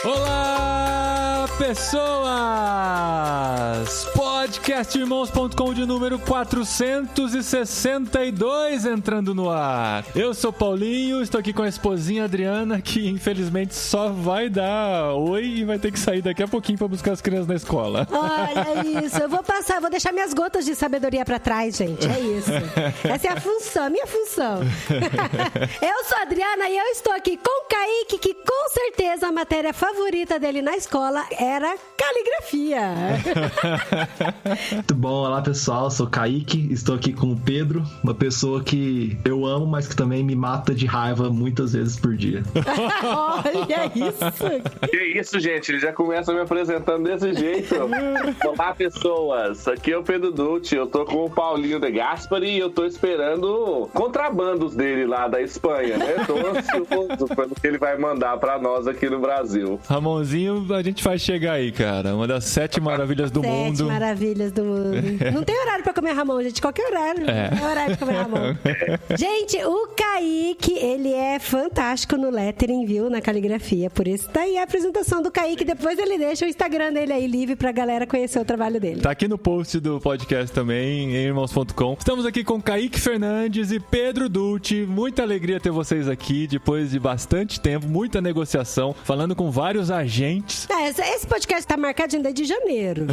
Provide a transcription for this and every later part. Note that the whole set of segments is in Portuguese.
Olá, pessoas! Podcastirmãos.com de número 462 entrando no ar. Eu sou Paulinho, estou aqui com a esposinha Adriana, que infelizmente só vai dar oi e vai ter que sair daqui a pouquinho para buscar as crianças na escola. Olha isso, eu vou deixar minhas gotas de sabedoria para trás, gente, é isso. Essa é a função, a minha função. Eu sou a Adriana e eu estou aqui com o Kaique, que com certeza a matéria favorita dele na escola era caligrafia. Muito bom, olá pessoal, eu sou o Kaique, estou aqui com o Pedro, uma pessoa que eu amo, mas que também me mata de raiva muitas vezes por dia. Olha isso! Que isso, gente, ele já começa me apresentando desse jeito. Olá pessoas, aqui é o Pedro Dutti, eu tô com o Paulinho de Gaspari e eu tô esperando contrabandos dele lá da Espanha, né? Tô ansioso pelo que ele vai mandar pra nós aqui no Brasil. Ramonzinho, a gente faz chegar aí, cara, uma das 7 maravilhas do mundo. 7 maravilhas do mundo. Não tem horário pra comer Ramon, gente. Qualquer horário. Não tem horário pra comer Ramon. Gente, o Kaique, ele é fantástico no lettering, viu? Na caligrafia. Por isso tá aí a apresentação do Kaique. Depois ele deixa o Instagram dele aí livre pra galera conhecer o trabalho dele. Tá aqui no post do podcast também, em irmãos.com. Estamos aqui com Kaique Fernandes e Pedro Dutti. Muita alegria ter vocês aqui, depois de bastante tempo, muita negociação, falando com vários agentes. Esse podcast tá marcado ainda de janeiro.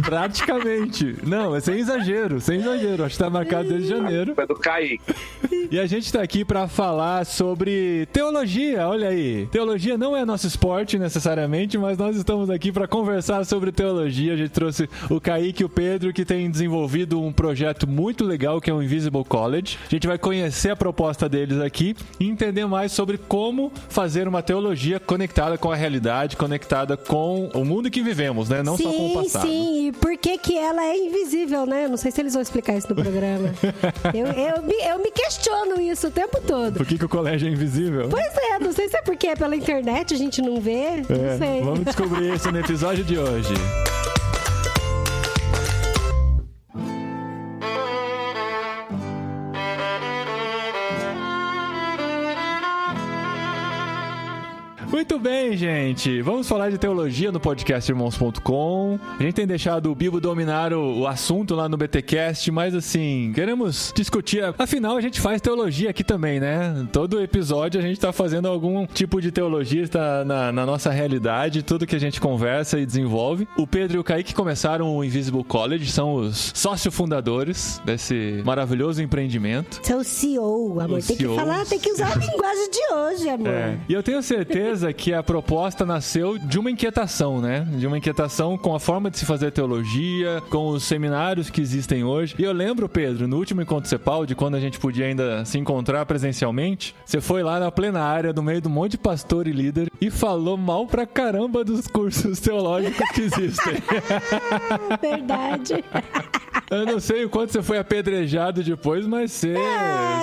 Praticamente. Não, é sem exagero, sem exagero. Acho que tá marcado desde janeiro. É do Kaique. E a gente tá aqui pra falar sobre teologia, olha aí. Teologia não é nosso esporte necessariamente, mas nós estamos aqui pra conversar sobre teologia. A gente trouxe o Kaique e o Pedro, que tem desenvolvido um projeto muito legal, que é o Invisible College. A gente vai conhecer a proposta deles aqui e entender mais sobre como fazer uma teologia conectada com a realidade, conectada com o mundo que vivemos, né? Não só com o passado. Sim, e por que que ela é invisível, né? Não sei se eles vão explicar isso no programa. Eu me questiono isso o tempo todo. Por que o colégio é invisível? Pois é, não sei se é porque é pela internet, a gente não vê, não sei. Vamos descobrir isso no episódio de hoje. Muito bem, gente. Vamos falar de teologia no podcastirmãos.com. A gente tem deixado o Bibo dominar o assunto lá no BTcast, mas assim, queremos discutir. Afinal, a gente faz teologia aqui também, né? Todo episódio a gente tá fazendo algum tipo de teologia, está na nossa realidade, tudo que a gente conversa e desenvolve. O Pedro e o Kaique começaram o Invisible College, são os sócio-fundadores desse maravilhoso empreendimento. São o CEO, amor. Tem que falar, tem que usar a linguagem de hoje, amor. E eu tenho certeza que a proposta nasceu de uma inquietação, né? De uma inquietação com a forma de se fazer teologia, com os seminários que existem hoje. E eu lembro, Pedro, no último Encontro Cepal, de quando a gente podia ainda se encontrar presencialmente, você foi lá na plenária, no meio de um monte de pastor e líder, e falou mal pra caramba dos cursos teológicos que existem. Verdade. Eu não sei o quanto você foi apedrejado depois, mas você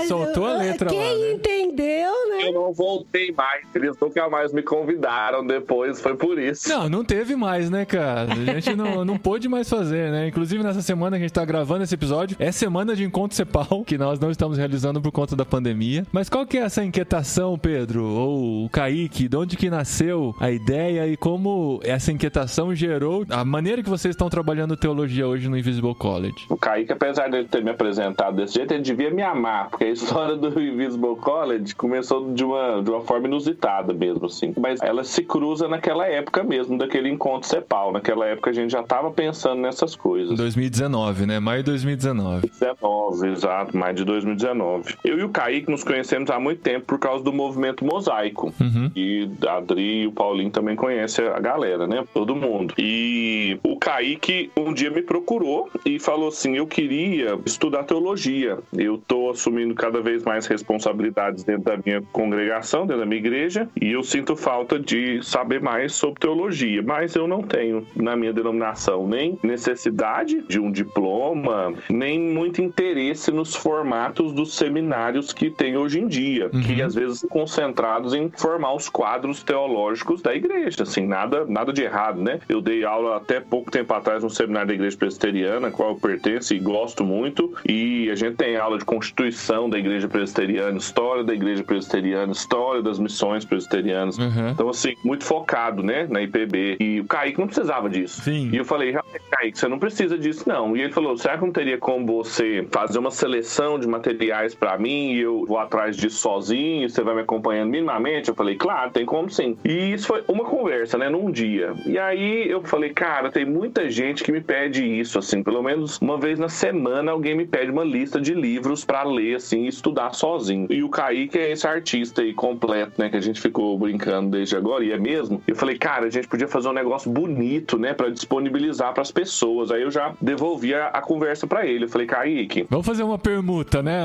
soltou a letra lá, Quem entendeu, né? Eu não voltei mais, eles nunca mais me convidaram depois, foi por isso. Não teve mais, né, cara? A gente não pôde mais fazer, né? Inclusive, nessa semana que a gente tá gravando esse episódio, é semana de Encontro Cepal, que nós não estamos realizando por conta da pandemia. Mas qual que é essa inquietação, Pedro? Ou o Kaique? De onde que nasceu a ideia e como essa inquietação gerou a maneira que vocês estão trabalhando teologia hoje no Invisible College? O Kaique, apesar dele ter me apresentado desse jeito, ele devia me amar, porque a história do Invisible College começou de uma forma inusitada mesmo, assim. Mas ela se cruza naquela época mesmo, daquele Encontro Cepal. Naquela época a gente já estava pensando nessas coisas. 2019, né? Maio de 2019. 2019, exato, maio de 2019. Eu e o Kaique nos conhecemos há muito tempo por causa do movimento Mosaico. E a Adri e o Paulinho também conhecem a galera, né? Todo mundo. E o Kaique um dia me procurou e falou assim, eu queria estudar teologia. Eu tô assumindo cada vez mais responsabilidades dentro da minha congregação, dentro da minha igreja, e eu sinto falta de saber mais sobre teologia, mas eu não tenho na minha denominação nem necessidade de um diploma, nem muito interesse nos formatos dos seminários que tem hoje em dia, que às vezes são concentrados em formar os quadros teológicos da igreja, assim, nada de errado, né? Eu dei aula até pouco tempo atrás no seminário da igreja presbiteriana, qual eu pertenço e gosto muito. E a gente tem aula de Constituição da Igreja Presbiteriana, História da Igreja Presbiteriana, História das Missões Presbiterianas. Então, assim, muito focado, né, na IPB. E o Kaique não precisava disso. Sim. E eu falei, Kaique, você não precisa disso, não. E ele falou, será que não teria como você fazer uma seleção de materiais pra mim e eu vou atrás disso sozinho, você vai me acompanhando minimamente? Eu falei, claro, tem como sim. E isso foi uma conversa, né, num dia. E aí eu falei, cara, tem muita gente que me pede isso, assim, pelo menos uma vez na semana alguém me pede uma lista de livros pra ler, assim, e estudar sozinho. E o Kaique é esse artista aí completo, né, que a gente ficou brincando desde agora, e é mesmo. Eu falei, cara, a gente podia fazer um negócio bonito, né, pra disponibilizar pras pessoas. Aí eu já devolvi a conversa pra ele. Eu falei, Kaique, vamos fazer uma permuta, né?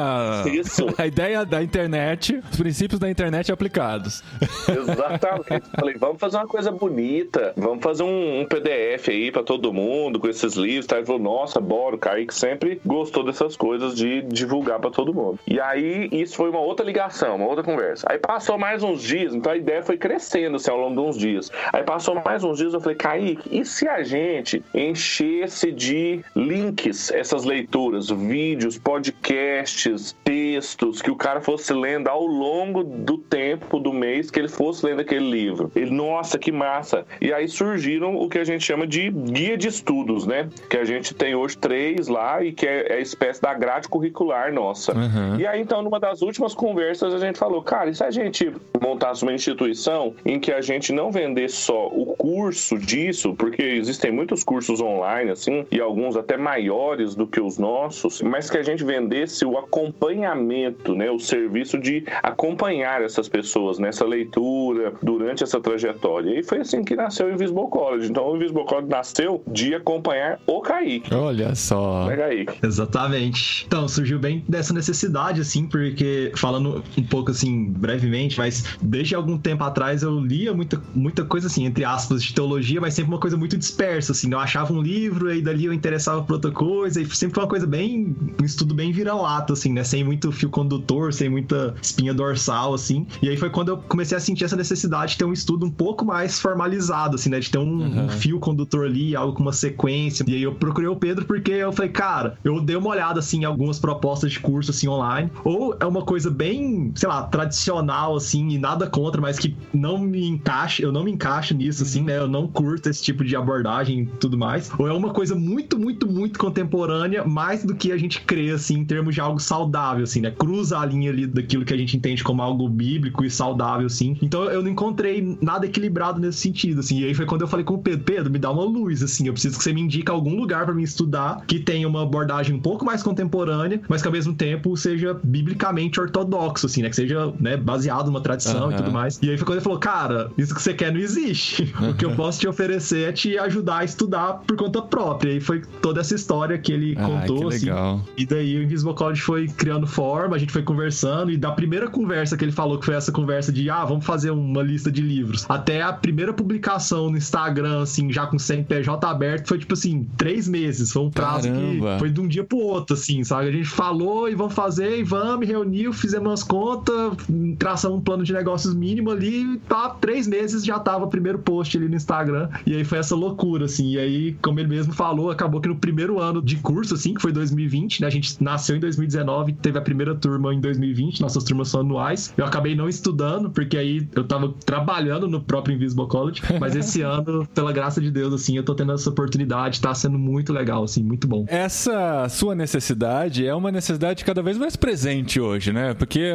Isso. A ideia da internet, os princípios da internet aplicados. Exatamente. Falei, vamos fazer uma coisa bonita, vamos fazer um PDF aí pra todo mundo, com esses livros. Tá? Ele falou, nossa, bora, o Kaique sempre gostou dessas coisas de divulgar pra todo mundo. E aí, isso foi uma outra ligação, uma outra conversa. Aí passou mais uns dias, então a ideia foi crescendo, assim, ao longo de uns dias. Aí passou mais uns dias, eu falei, Kaique, e se a gente enchesse de links essas leituras, vídeos, podcasts, textos, que o cara fosse lendo ao longo do tempo, do mês, que ele fosse lendo aquele livro. Ele, nossa, que massa! E aí surgiram o que a gente chama de guia de estudos, né? Que a gente tem hoje 3 lá e que é a espécie da grade curricular nossa. E aí, então, numa das últimas conversas, a gente falou, cara, e se a gente montasse uma instituição em que a gente não vendesse só o curso disso, porque existem muitos cursos online, assim, e alguns até maiores do que os nossos, mas que a gente vendesse o acompanhamento, né? O serviço de acompanhar essas pessoas nessa leitura, durante essa trajetória. E foi assim que nasceu o Invisible College. Então, o Invisible College nasceu de acompanhar o Kaique. Olha só. Kaique. Exatamente. Então, surgiu bem dessa necessidade, assim, porque, falando um pouco, assim, brevemente, mas desde algum tempo atrás eu lia muita coisa, assim, entre aspas, de teologia, mas sempre uma coisa muito dispersa, assim. Eu achava um livro e dali eu interessava por outra coisa, e sempre foi uma coisa bem, um estudo bem vira-lata, assim, né? Sem muito fio condutor, sem muita espinha dorsal, assim. E aí foi quando eu comecei a sentir essa necessidade de ter um estudo um pouco mais formalizado, assim, né? De ter um fio condutor ali, algo com uma sequência. E aí eu procurei o Pedro porque eu falei, cara, eu dei uma olhada, assim, em algumas propostas de curso, assim, online. Ou é uma coisa bem, sei lá, tradicional, assim, e nada contra, mas que não me encaixa, eu não me encaixo nisso, assim, né? Eu não curto esse tipo de abordagem e tudo mais. Ou é uma coisa muito, muito, muito contemporânea, mais do que a gente crê, assim, em termos de algo saudável, assim, né? Cruza a linha ali daquilo que a gente entende como algo bíblico e saudável, assim. Então eu não encontrei nada equilibrado nesse sentido, assim. E aí foi quando eu falei com o Pedro, Pedro, me dá uma luz, assim, eu preciso que você me indique algum lugar pra mim estudar que tenha uma abordagem um pouco mais contemporânea, mas que ao mesmo tempo seja biblicamente ortodoxo, assim, né? Que seja, né, baseado numa tradição e tudo mais. E aí foi quando ele falou, cara, isso que você quer não existe. O que eu posso te oferecer é te ajudar a estudar por conta própria. E foi toda essa história que ele contou, que assim. legal. E daí o Invisible College foi criando forma, a gente foi conversando, e da primeira conversa que ele falou, que foi essa conversa de, vamos fazer uma lista de livros, até a primeira publicação no Instagram, assim, já com CNPJ aberto, foi tipo assim, 3 meses. Foi um prazo que foi de um dia pro outro, assim, sabe? A gente falou e vamos fazer, e vamos, reuniu, fizemos umas contas, traçamos um plano de negócios mínimo ali, tá, 3 meses já tava o primeiro post ali no Instagram, e aí foi essa loucura, assim. E aí, como ele mesmo falou, acabou que no primeiro ano de curso, assim, que foi 2020, né? A gente nasceu em 2019, teve a primeira turma em 2020, nossas turmas são anuais. Eu acabei não estudando, porque aí eu tava trabalhando no próprio Invisible College, mas esse ano, pela graça de Deus, assim, eu tô tendo essa oportunidade, tá sendo muito legal, assim, muito bom. Essa sua necessidade é uma necessidade cada vez mais presente hoje, né? Porque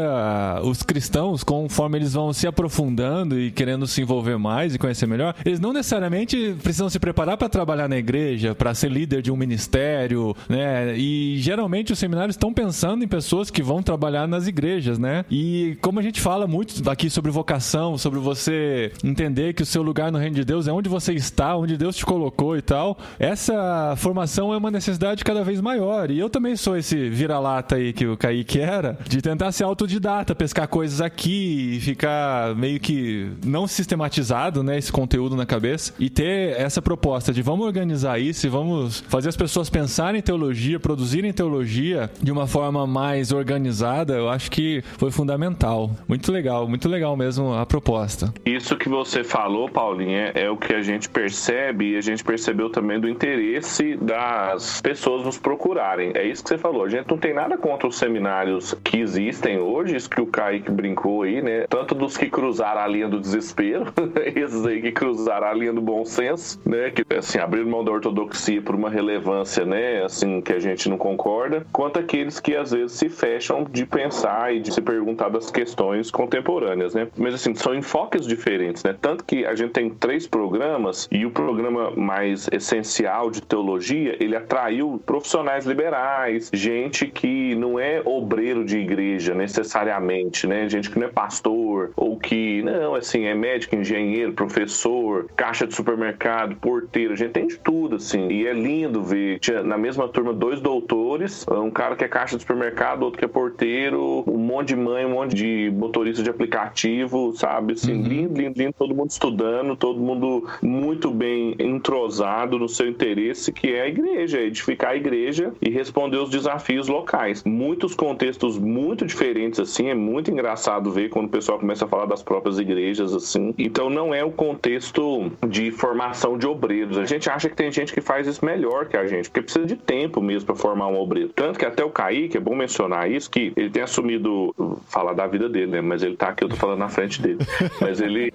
os cristãos, conforme eles vão se aprofundando e querendo se envolver mais e conhecer melhor, eles não necessariamente precisam se preparar para trabalhar na igreja, para ser líder de um ministério, né? E geralmente os seminários estão pensando em pessoas que vão trabalhar nas igrejas, né? E como a gente fala muito aqui sobre vocação, sobre você entender que o seu lugar no reino de Deus é onde você está, onde Deus te colocou e tal, essa formação é uma necessidade cada vez maior. E eu também sou esse vira-lata aí que o Kaique era, de tentar ser autodidata, pescar coisas aqui e ficar meio que não sistematizado, né, esse conteúdo na cabeça, e ter essa proposta de vamos organizar isso e vamos fazer as pessoas pensarem em teologia, produzirem teologia de uma forma mais organizada. Eu acho que foi fundamental. Muito legal mesmo a proposta. Isso que você falou, Paulinho, é o que a gente percebe, e a gente percebeu também do interesse as pessoas nos procurarem. É isso que você falou. A gente não tem nada contra os seminários que existem hoje, isso que o Kaique brincou aí, né? Tanto dos que cruzaram a linha do desespero, esses aí que cruzaram a linha do bom senso, né? Que, assim, abriram mão da ortodoxia por uma relevância, né? Assim, que a gente não concorda, quanto aqueles que às vezes se fecham de pensar e de se perguntar das questões contemporâneas, né? Mas, assim, são enfoques diferentes, né? Tanto que a gente tem 3 programas e o programa mais essencial de teologia, ele atraiu profissionais liberais, gente que não é obreiro de igreja necessariamente, né? Gente que não é pastor ou que, não, assim, é médico, engenheiro, professor, caixa de supermercado, porteiro, a gente tem de tudo, assim. E é lindo ver, tinha na mesma turma 2 doutores, um cara que é caixa de supermercado, outro que é porteiro, um monte de mãe, um monte de motorista de aplicativo, sabe? Assim, lindo, lindo, lindo, todo mundo estudando, todo mundo muito bem entrosado no seu interesse, que é a igreja, é edificar a igreja e responder os desafios locais. Muitos contextos muito diferentes, assim, é muito engraçado ver quando o pessoal começa a falar das próprias igrejas, assim. Então não é o contexto de formação de obreiros. A gente acha que tem gente que faz isso melhor que a gente, porque precisa de tempo mesmo para formar um obreiro. Tanto que até o Kaique, é bom mencionar isso, que ele tem assumido, falar da vida dele, né? Mas ele tá aqui, eu tô falando na frente dele. Mas ele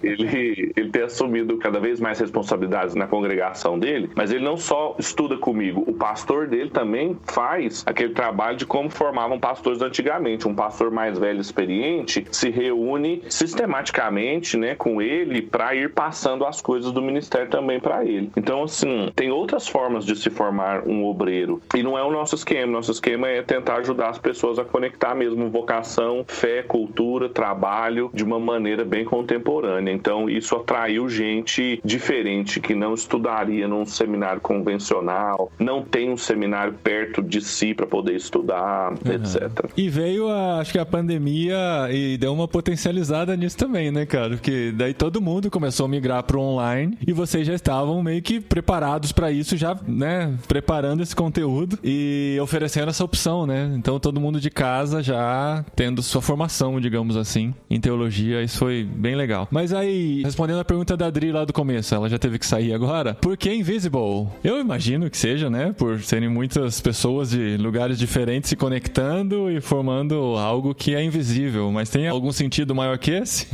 tem assumido cada vez mais responsabilidades na congregação dele, mas ele não só estuda comigo, o pastor dele também faz aquele trabalho de como formavam pastores antigamente. Um pastor mais velho, experiente, se reúne sistematicamente, né, com ele para ir passando as coisas do ministério também para ele. Então, assim, tem outras formas de se formar um obreiro. E não é o nosso esquema. Nosso esquema é tentar ajudar as pessoas a conectar mesmo vocação, fé, cultura, trabalho de uma maneira bem contemporânea. Então, isso atraiu gente diferente que não estudaria num seminário convencional, não tem um seminário perto de si para poder estudar, etc. E veio, acho que a pandemia e deu uma potencializada nisso também, né, cara? Porque daí todo mundo começou a migrar pro online e vocês já estavam meio que preparados para isso, já, né, preparando esse conteúdo e oferecendo essa opção, né? Então todo mundo de casa já tendo sua formação, digamos assim, em teologia. Isso foi bem legal. Mas aí, respondendo a pergunta da Adri lá do começo, ela já teve que sair agora. Por que Invisible? Eu imagino que seja, né? Por serem muitas pessoas de lugares diferentes se conectando e formando algo que é invisível. Mas tem algum sentido maior que esse?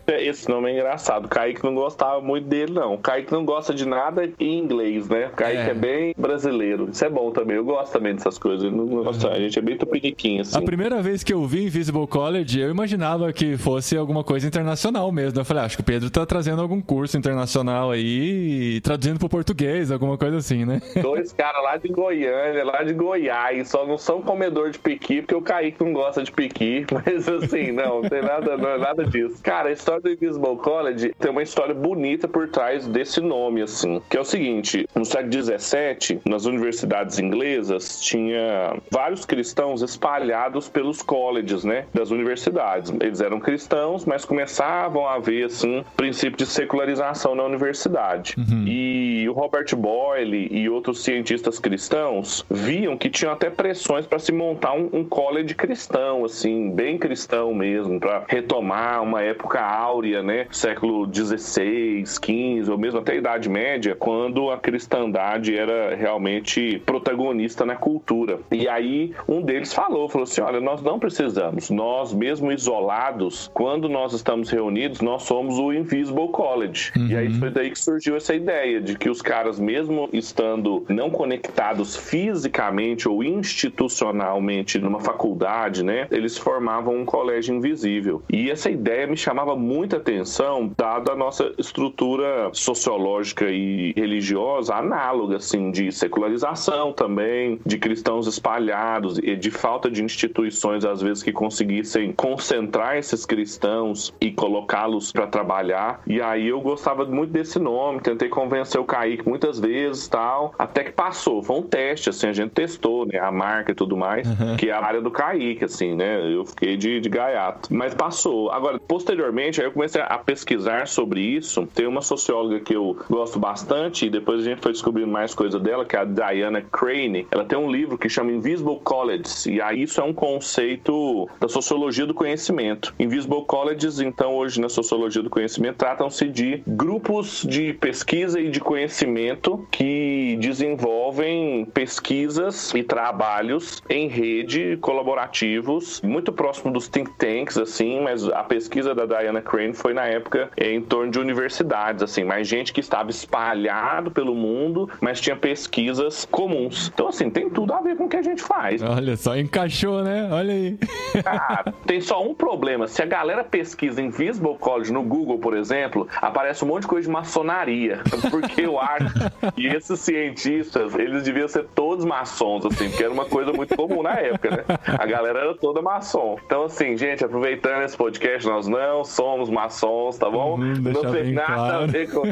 Esse nome é engraçado. O Kaique não gostava muito dele, não. O Kaique não gosta de nada em inglês, né? O Kaique é bem brasileiro. Isso é bom também. Eu gosto também dessas coisas. A gente é bem tupiniquinho, assim. A primeira vez que eu vi Invisible College, eu imaginava que fosse alguma coisa internacional mesmo. Eu falei, acho que o Pedro tá trazendo algum curso internacional aí e traduzindo pro português, alguma coisa assim, né? 2 caras lá de Goiânia, lá de Goiás, só não são comedor de piqui, porque o Kaique não gosta de piqui, mas assim, não tem nada disso. Cara, a história do Invisible College tem uma história bonita por trás desse nome, assim, que é o seguinte: no século XVII, nas universidades inglesas, tinha vários cristãos espalhados pelos colleges, né, das universidades. Eles eram cristãos, mas começavam a haver, assim, princípio de secularização na universidade. E o Robert Boyle e outros cientistas cristãos viam que tinham até pressões para se montar um college cristão, assim, bem cristão mesmo, para retomar uma época áurea, né, século XVI, XV, ou mesmo até a Idade Média, quando a cristandade era realmente protagonista na cultura. E aí um deles falou assim, olha, nós não precisamos, nós mesmo isolados, quando nós estamos reunidos, nós somos o Invisible College. E aí foi daí que surgiu essa ideia de que os caras, mesmo estando não conectados fisicamente ou institucionalmente numa faculdade, né, eles formavam um colégio invisível. E essa ideia me chamava muita atenção, dada a nossa estrutura sociológica e religiosa análoga, assim, de secularização também, de cristãos espalhados e de falta de instituições, às vezes, que conseguissem concentrar esses cristãos e colocá-los para trabalhar. E aí eu gostava muito desse nome, tentei convencer o Kaique muitas vezes, tal, até que passou. Foi um teste, assim, a gente testou, né, a marca e tudo mais, que é a área do Kaique, assim, né, eu fiquei de gaiato. Mas passou. Agora, posteriormente, aí eu comecei a pesquisar sobre isso. Tem uma socióloga que eu gosto bastante, e depois a gente foi descobrindo mais coisa dela, que é a Diana Crane. Ela tem um livro que chama Invisible Colleges, e aí isso é um conceito da sociologia do conhecimento. Invisible Colleges, então, hoje na sociologia do conhecimento, tratam-se de grupos de pesquisa e de conhecimento que desenvolvem envolvem pesquisas e trabalhos em rede, colaborativos, muito próximo dos think tanks, assim, mas a pesquisa da Diana Crane foi na época em torno de universidades, assim, mais gente que estava espalhado pelo mundo, mas tinha pesquisas comuns. Então, assim, tem tudo a ver com o que a gente faz. Olha só, encaixou, né? Olha aí. Cara, tem só um problema. Se a galera pesquisa Invisible College no Google, por exemplo, aparece um monte de coisa de maçonaria. Porque eu acho que esses cientistas, eles deviam ser todos maçons, assim, porque era uma coisa muito comum na época, né? A galera era toda maçom. Então, assim, gente, aproveitando esse podcast, nós não somos maçons, tá bom? Não tem nada a ver com...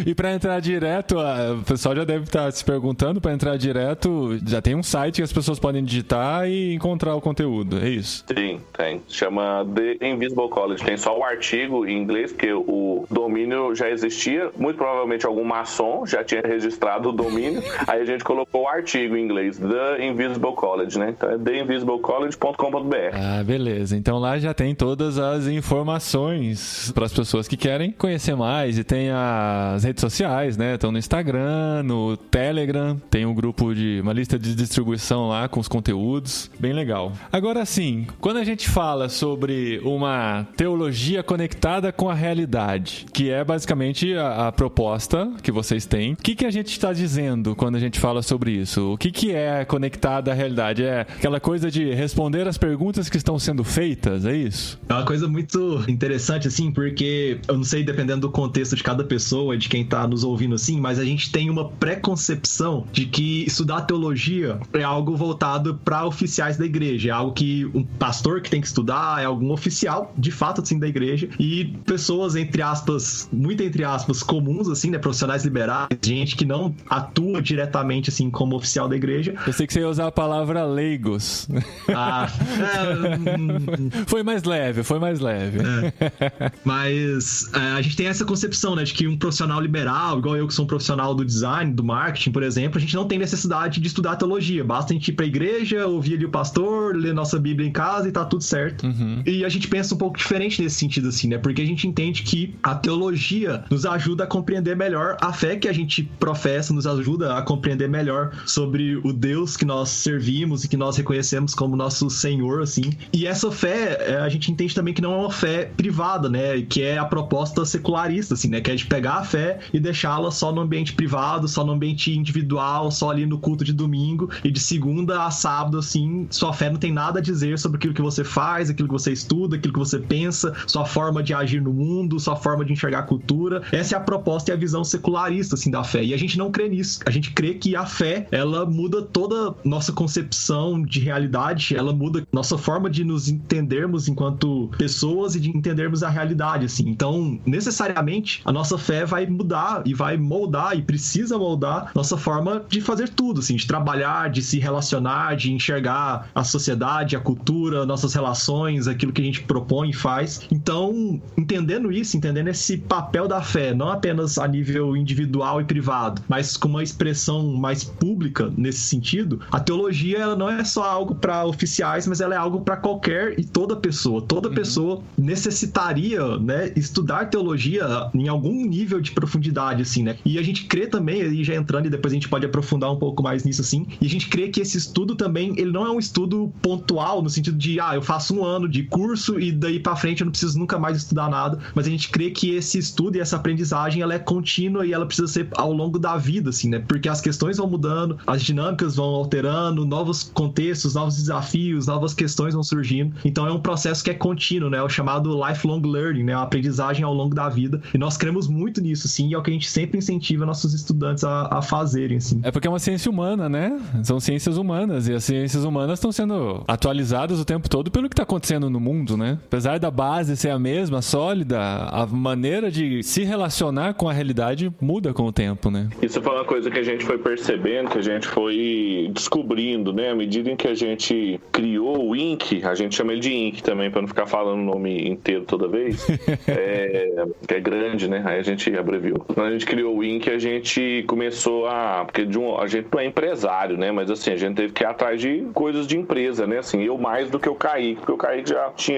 E pra entrar direto, o pessoal já deve estar se perguntando, pra entrar direto, já tem um site que as pessoas podem digitar e encontrar o conteúdo, é isso? Sim, tem. Chama The Invisible College. Tem só o artigo em inglês, porque o domínio já existia. Muito provavelmente algum maçom já tinha registrado o domínio. Aí a gente colocou o artigo em inglês, The Invisible College, né? Então é theinvisiblecollege.com.br. Ah, beleza. Então lá já tem todas as informações para as pessoas que querem conhecer mais. E tem as redes sociais, né? Estão no Instagram, no Telegram. Tem um grupo uma lista de distribuição lá com os conteúdos. Bem legal. Agora sim, quando a gente fala sobre uma teologia conectada com a realidade, que é basicamente a proposta que vocês têm, o que a gente está dizendo quando a gente fala sobre isso? O que é conectado à realidade? É aquela coisa de responder as perguntas que estão sendo feitas, é isso? É uma coisa muito interessante, assim, porque eu não sei, dependendo do contexto de cada pessoa, de quem tá nos ouvindo, assim, mas a gente tem uma preconcepção de que estudar teologia é algo voltado para oficiais da igreja, é algo que um pastor que tem que estudar, é algum oficial, de fato, assim, da igreja, e pessoas, entre aspas, muito entre aspas, comuns, assim, né, profissionais liberais, gente que não atua diretamente, assim, como oficial da igreja. Eu sei que você ia usar a palavra leigos. Foi mais leve. Mas a gente tem essa concepção, né, de que um profissional liberal, igual eu que sou um profissional do design, do marketing, por exemplo, a gente não tem necessidade de estudar teologia, basta a gente ir pra igreja, ouvir ali o pastor, ler nossa Bíblia em casa e tá tudo certo. E a gente pensa um pouco diferente nesse sentido, assim, né, porque a gente entende que a teologia nos ajuda a compreender melhor a fé que a gente professa, nos ajuda a compreender melhor sobre o Deus que nós servimos e que nós reconhecemos como nosso Senhor, assim. E essa fé, a gente entende também que não é uma fé privada, né, que é a proposta secularista, assim, né, que é de pegar a fé e deixá-la só no ambiente privado, só no ambiente individual, só ali no culto de domingo, e de segunda a sábado, assim, sua fé não tem nada a dizer sobre aquilo que você faz, aquilo que você estuda, aquilo que você pensa, sua forma de agir no mundo, sua forma de enxergar a cultura. Essa é a proposta e a visão secularista, assim, da fé. E a gente não crê nisso. A gente crê que a fé, ela muda toda nossa concepção de realidade, ela muda nossa forma de nos entendermos enquanto pessoas e de entendermos a realidade, assim. Então, necessariamente, a nossa fé vai mudar e vai moldar e precisa moldar nossa forma de fazer tudo, assim, de trabalhar, de se relacionar, de enxergar a sociedade, a cultura, nossas relações, aquilo que a gente propõe e faz. Então, entendendo isso, entendendo esse papel da fé, não apenas a nível individual e privado, mas com uma expressão mais pública nesse sentido, a teologia, ela não é só algo para oficiais, mas ela é algo para qualquer e toda pessoa. Toda pessoa necessitaria, né, estudar teologia em algum nível de profundidade, assim, né? E a gente crê também, aí já entrando, e depois a gente pode aprofundar um pouco mais nisso, assim, e a gente crê que esse estudo também, ele não é um estudo pontual, no sentido de, eu faço um ano de curso e daí pra frente eu não preciso nunca mais estudar nada, mas a gente crê que esse estudo e essa aprendizagem, ela é contínua e ela precisa ser ao longo da vida, assim, né? Porque as questões vão mudando, as dinâmicas vão alterando, novos contextos, novos desafios, novas questões vão surgindo. Então é um processo que é contínuo, né? É o chamado lifelong learning, né? A aprendizagem ao longo da vida. E nós cremos muito nisso, assim, e é o que a gente sempre incentiva nossos estudantes a fazerem, assim. É porque é uma ciência humana, né? São ciências humanas, e as ciências humanas estão sendo atualizadas o tempo todo pelo que está acontecendo no mundo, né? Apesar da base ser a mesma, sólida, a maneira de se relacionar com a realidade muda com o tempo, né? Isso foi uma coisa que a gente foi percebendo, que a gente foi descobrindo, né? À medida em que a gente criou o INC, a gente chama ele de INC também, para não ficar falando o nome inteiro toda vez, que é grande, né? Aí a gente abreviou. Quando a gente criou o INC, a gente começou porque a gente não é empresário, né? Mas assim, a gente teve que ir atrás de coisas de empresa, né? Assim, eu mais do que o Kaique, porque o Kaique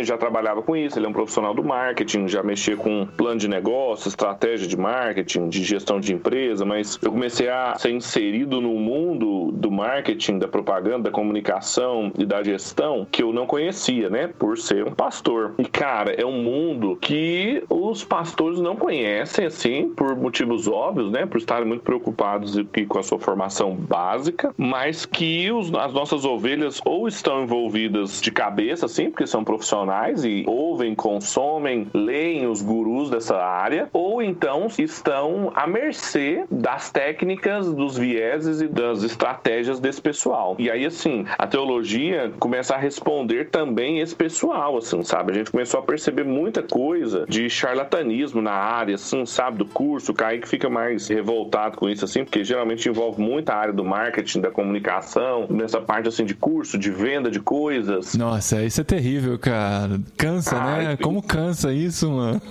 já trabalhava com isso, ele é um profissional do marketing, já mexia com plano de negócio, estratégia de marketing, de gestão de empresa, mas eu comecei a ser inserido no mundo do marketing, da propaganda, da comunicação e da gestão que eu não conhecia, né? Por ser um pastor. E, cara, é um mundo que os pastores não conhecem, assim, por motivos óbvios, né? Por estarem muito preocupados com a sua formação básica, mas que as nossas ovelhas ou estão envolvidas de cabeça, assim, porque são profissionais e ouvem, consomem, leem os gurus dessa área, ou então estão à mercê das técnicas, dos vieses e das estratégias desse pessoal. E aí, assim, a teologia começa a responder também esse pessoal, assim, sabe? A gente começou a perceber muita coisa de charlatanismo na área, assim, sabe? Do curso, o Kaique fica mais revoltado com isso, assim, porque geralmente envolve muita área do marketing, da comunicação, nessa parte, assim, de curso, de venda de coisas. Nossa, isso é terrível, cara. Cansa, né? Como cansa isso, mano?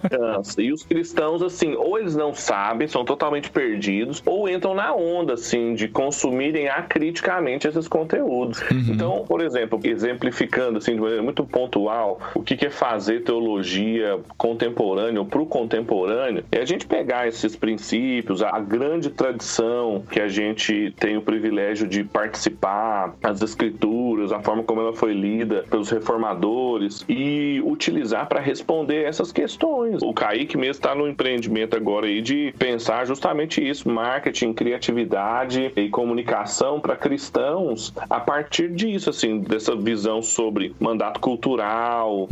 Cansa. E os cristãos, assim, ou eles não sabem, são totalmente perdidos, ou entram na onda, assim, de consumirem acriticamente esses conteúdos. Então, por exemplo, exemplificando, assim, de maneira muito pontual, o que é fazer teologia contemporânea ou pro contemporâneo, é a gente pegar esses princípios, a grande tradição que a gente tem o privilégio de participar, as escrituras, a forma como ela foi lida pelos reformadores, e utilizar para responder essas questões. O Kaique mesmo está no empreendimento agora aí de pensar justamente isso, marketing, criatividade e comunicação para cristãos a partir disso, assim, dessa visão sobre mandato cultural,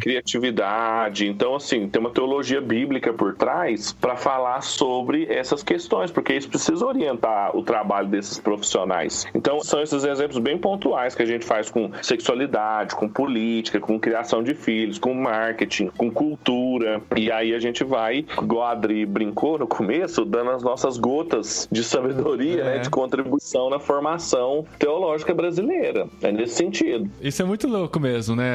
criatividade. Então, assim, tem uma teologia bíblica por trás para falar sobre essas questões, porque isso precisa orientar o trabalho desses profissionais. Então, são esses exemplos bem pontuais que a gente faz com sexualidade, com política, com criação de filhos, com marketing, com cultura. E aí a gente vai, igual a Adri brincou no começo, dando as nossas gotas de sabedoria, né, de contribuição na formação teológica brasileira. É nesse sentido. Isso é muito louco mesmo, né?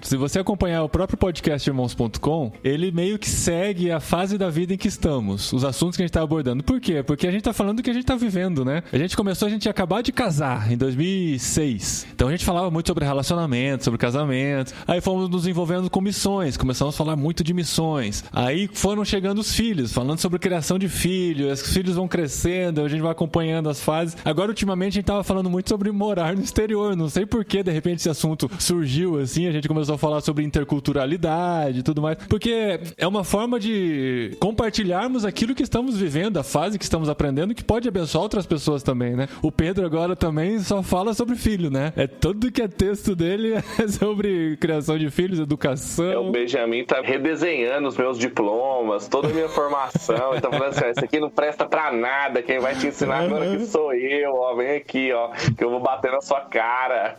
Se você acompanhar o próprio podcast Irmãos.com, ele meio que segue a fase da vida em que estamos, os assuntos que a gente tá abordando. Por quê? Porque a gente tá falando do que a gente tá vivendo, né? A gente ia acabar de casar em 2006. Então a gente falava muito sobre relacionamento, sobre casamento. Aí fomos nos envolvendo com missões, começamos a falar muito de missões. Aí foram chegando os filhos, falando sobre criação de filhos, os filhos vão crescendo, a gente vai acompanhando as fases. Agora, ultimamente, a gente tava falando muito sobre morar no exterior. Não sei por que, de repente, esse assunto surgiu assim, a gente começou a falar sobre interculturalidade e tudo mais. Porque é uma forma de compartilharmos aquilo que estamos vivendo, a fase que estamos aprendendo, que pode abençoar outras pessoas também, né? O Pedro agora também só fala sobre filho, né? Tudo que é texto dele é sobre criação de filhos, educação. O Benjamin tá redesenhando os meus diplomas, toda a minha formação. Ele tá falando assim, isso aqui não presta pra nada, quem vai te ensinar agora que sou eu, ó, vem aqui, ó, que eu vou bater na sua cara.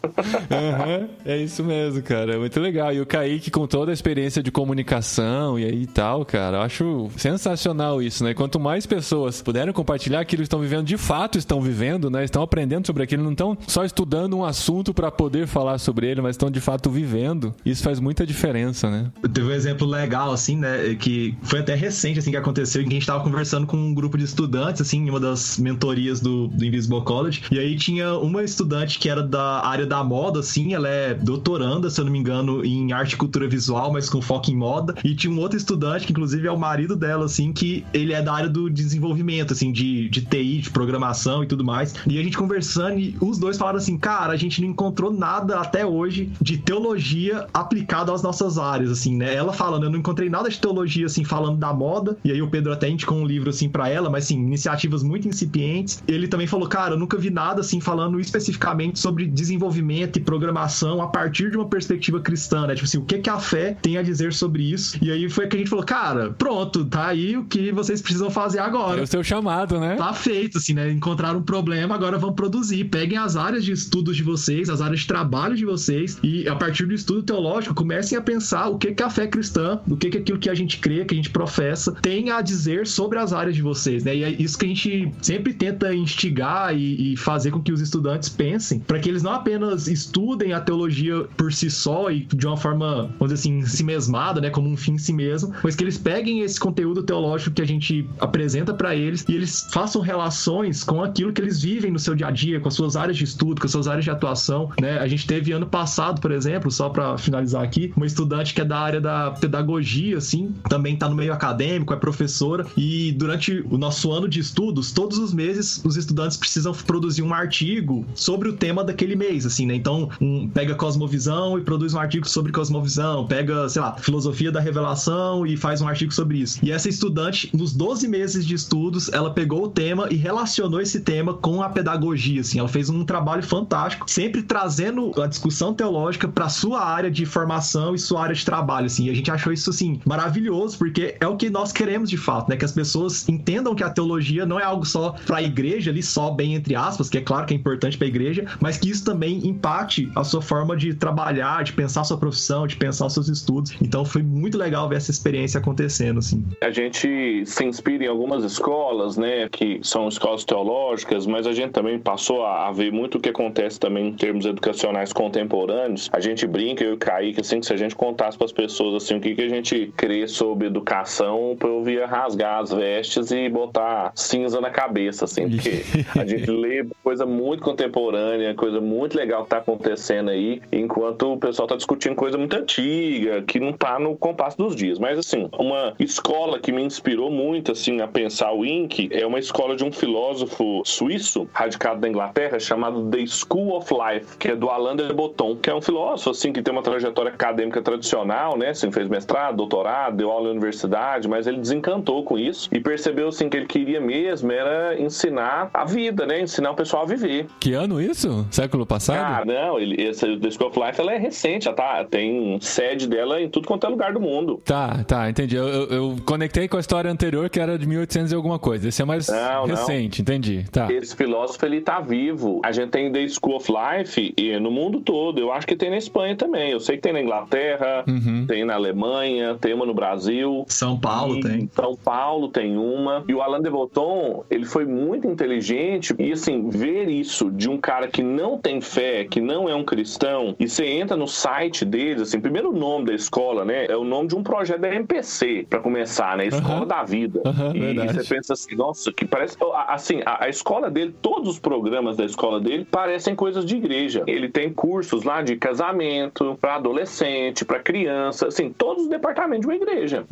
É isso mesmo, cara, é muito legal. E o Kaique, com toda a experiência de comunicação e aí tal, cara, eu acho sensacional isso, né? Quanto mais pessoas puderem compartilhar aquilo que estão vivendo, de fato estão vivendo, né? Estão aprendendo sobre aquilo, não estão só estudando um assunto pra poder falar sobre ele, mas estão de fato vivendo. Isso faz muita diferença, né? Teve um exemplo legal, assim, né? Que foi até recente, assim, que aconteceu, em que a gente tava conversando com um grupo de estudantes, assim, em uma das mentorias do Invisible College. E aí tinha uma estudante que era da área da moda, assim, ela é doutoranda, se eu não me engano, em arte e cultura visual, mas com foco em moda. E tinha um outro estudante, que inclusive é o marido dela, assim, que ele é da área do desenvolvimento, assim, de TI, de programação e tudo mais. E a gente conversando, e os dois falaram assim, cara, a gente não encontrou nada até hoje de teologia aplicada às nossas áreas, assim, né? Ela falando, eu não encontrei nada de teologia, assim, falando da moda. E aí o Pedro até indicou um livro, assim, pra ela, mas, assim, iniciativas muito incipientes. Ele também falou, cara, eu nunca vi nada, assim, falando especificamente sobre desenvolvimento e programação a partir de uma perspectiva cristã, né? Tipo assim, o que a fé tem a dizer sobre isso? E aí foi que a gente falou, cara, pronto, tá aí o que vocês precisam fazer agora. É o seu chamado, né? Tá feito, assim, né? Encontraram um problema, agora vão produzir. Peguem as áreas de estudos de vocês, as áreas de trabalho de vocês e, a partir do estudo teológico, comecem a pensar o que a fé cristã, o que aquilo que a gente crê, que a gente professa, tem a dizer sobre as áreas de vocês, né? E é isso que a gente sempre tenta instigar e fazer com que os estudantes pensem, para que eles não apenas estudem a teologia por si só e de uma forma, vamos dizer assim, si mesmada, né? Como um fim em si mesmo, mas que eles peguem esse conteúdo teológico que a gente apresenta para eles e eles façam relações com aquilo que eles vivem no seu dia a dia, com as suas áreas de estudo, com as suas áreas de atuação, né? A gente teve ano passado, por exemplo, só para finalizar aqui, uma estudante que é da área da pedagogia, assim, também tá no meio acadêmico, é professora, e durante o nosso ano de estudo estudos, todos os meses os estudantes precisam produzir um artigo sobre o tema daquele mês, assim, né? Então, pega cosmovisão e produz um artigo sobre cosmovisão, pega, sei lá, filosofia da revelação e faz um artigo sobre isso. E essa estudante, nos 12 meses de estudos, ela pegou o tema e relacionou esse tema com a pedagogia, assim. Ela fez um trabalho fantástico, sempre trazendo a discussão teológica para sua área de formação e sua área de trabalho, assim. E a gente achou isso, assim, maravilhoso, porque é o que nós queremos de fato, né? Que as pessoas entendam que a teologia não é algo só para a igreja ali, só bem entre aspas, que é claro que é importante para a igreja, mas que isso também impacte a sua forma de trabalhar, de pensar a sua profissão, de pensar os seus estudos. Então foi muito legal ver essa experiência acontecendo, assim. A gente se inspira em algumas escolas, né, que são escolas teológicas, mas a gente também passou a ver muito o que acontece também em termos educacionais contemporâneos. A gente brinca, eu e o Kaique, assim, que se a gente contasse para as pessoas, assim, o que a gente crê sobre educação, eu ia rasgar as vestes e botar cinza na cabeça, assim, porque a gente lê coisa muito contemporânea, coisa muito legal que tá acontecendo aí, enquanto o pessoal tá discutindo coisa muito antiga, que não tá no compasso dos dias. Mas, assim, uma escola que me inspirou muito, assim, a pensar o INC é uma escola de um filósofo suíço, radicado na Inglaterra, chamado The School of Life, que é do Alain de Botton, que é um filósofo, assim, que tem uma trajetória acadêmica tradicional, né, assim, fez mestrado, doutorado, deu aula na universidade, mas ele desencantou com isso e percebeu, assim, que ele queria mesmo era ensinar a vida, né, ensinar o pessoal a viver. Que ano isso? Século passado? Ah, não, essa The School of Life, ela é recente, já tá, tem sede dela em tudo quanto é lugar do mundo. Tá, entendi. Eu conectei com a história anterior, que era de 1800 e alguma coisa. Esse é mais recente, entendi. Tá. Esse filósofo, ele tá vivo. A gente tem The School of Life no mundo todo. Eu acho que tem na Espanha também. Eu sei que tem na Inglaterra, tem na Alemanha, tem uma no Brasil. São Paulo tem. São Paulo tem uma. E o Alain de Botton, ele foi muito inteligente. E assim, ver isso de um cara que não tem fé, que não é um cristão, e você entra no site deles, assim, primeiro o nome da escola, né? É o nome de um projeto da MPC, pra começar, né? Escola da Vida. E você pensa assim, nossa, que parece... Assim, a escola dele, todos os programas da escola dele parecem coisas de igreja. Ele tem cursos lá de casamento, pra adolescente, pra criança, assim, todos os departamentos de uma igreja.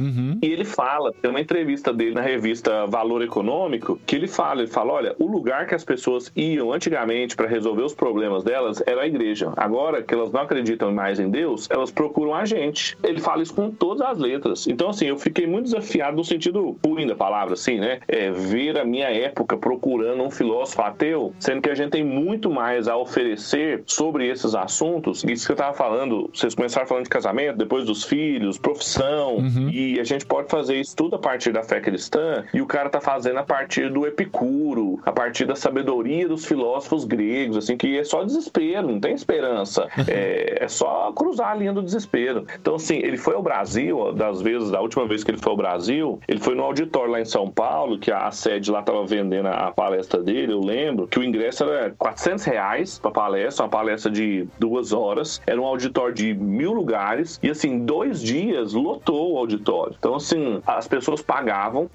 E ele fala, tem uma entrevista dele na revista Valor Econômico, que ele fala, olha, o lugar que as pessoas iam antigamente pra resolver os problemas delas era a igreja. Agora que elas não acreditam mais em Deus, elas procuram a gente. Ele fala isso com todas as letras. Então, assim, eu fiquei muito desafiado no sentido ruim da palavra, assim, né? Ver a minha época procurando um filósofo ateu, sendo que a gente tem muito mais a oferecer sobre esses assuntos. Isso que eu tava falando, vocês começaram falando de casamento, depois dos filhos, profissão, e a gente pode fazer isso tudo a partir da fé cristã, e o cara tá fazendo a partir do Epicuro, a partir da sabedoria dos filósofos gregos, assim, que é só desespero, não tem esperança. É só cruzar a linha do desespero. Então, assim, ele foi ao Brasil, da última vez que ele foi ao Brasil, ele foi no auditório lá em São Paulo, que a sede lá tava vendendo a palestra dele, eu lembro, que o ingresso era R$400 pra palestra, uma palestra de 2 horas, era um auditório de 1.000 lugares, e assim, 2 dias lotou o auditório. Então, assim, as pessoas pagavam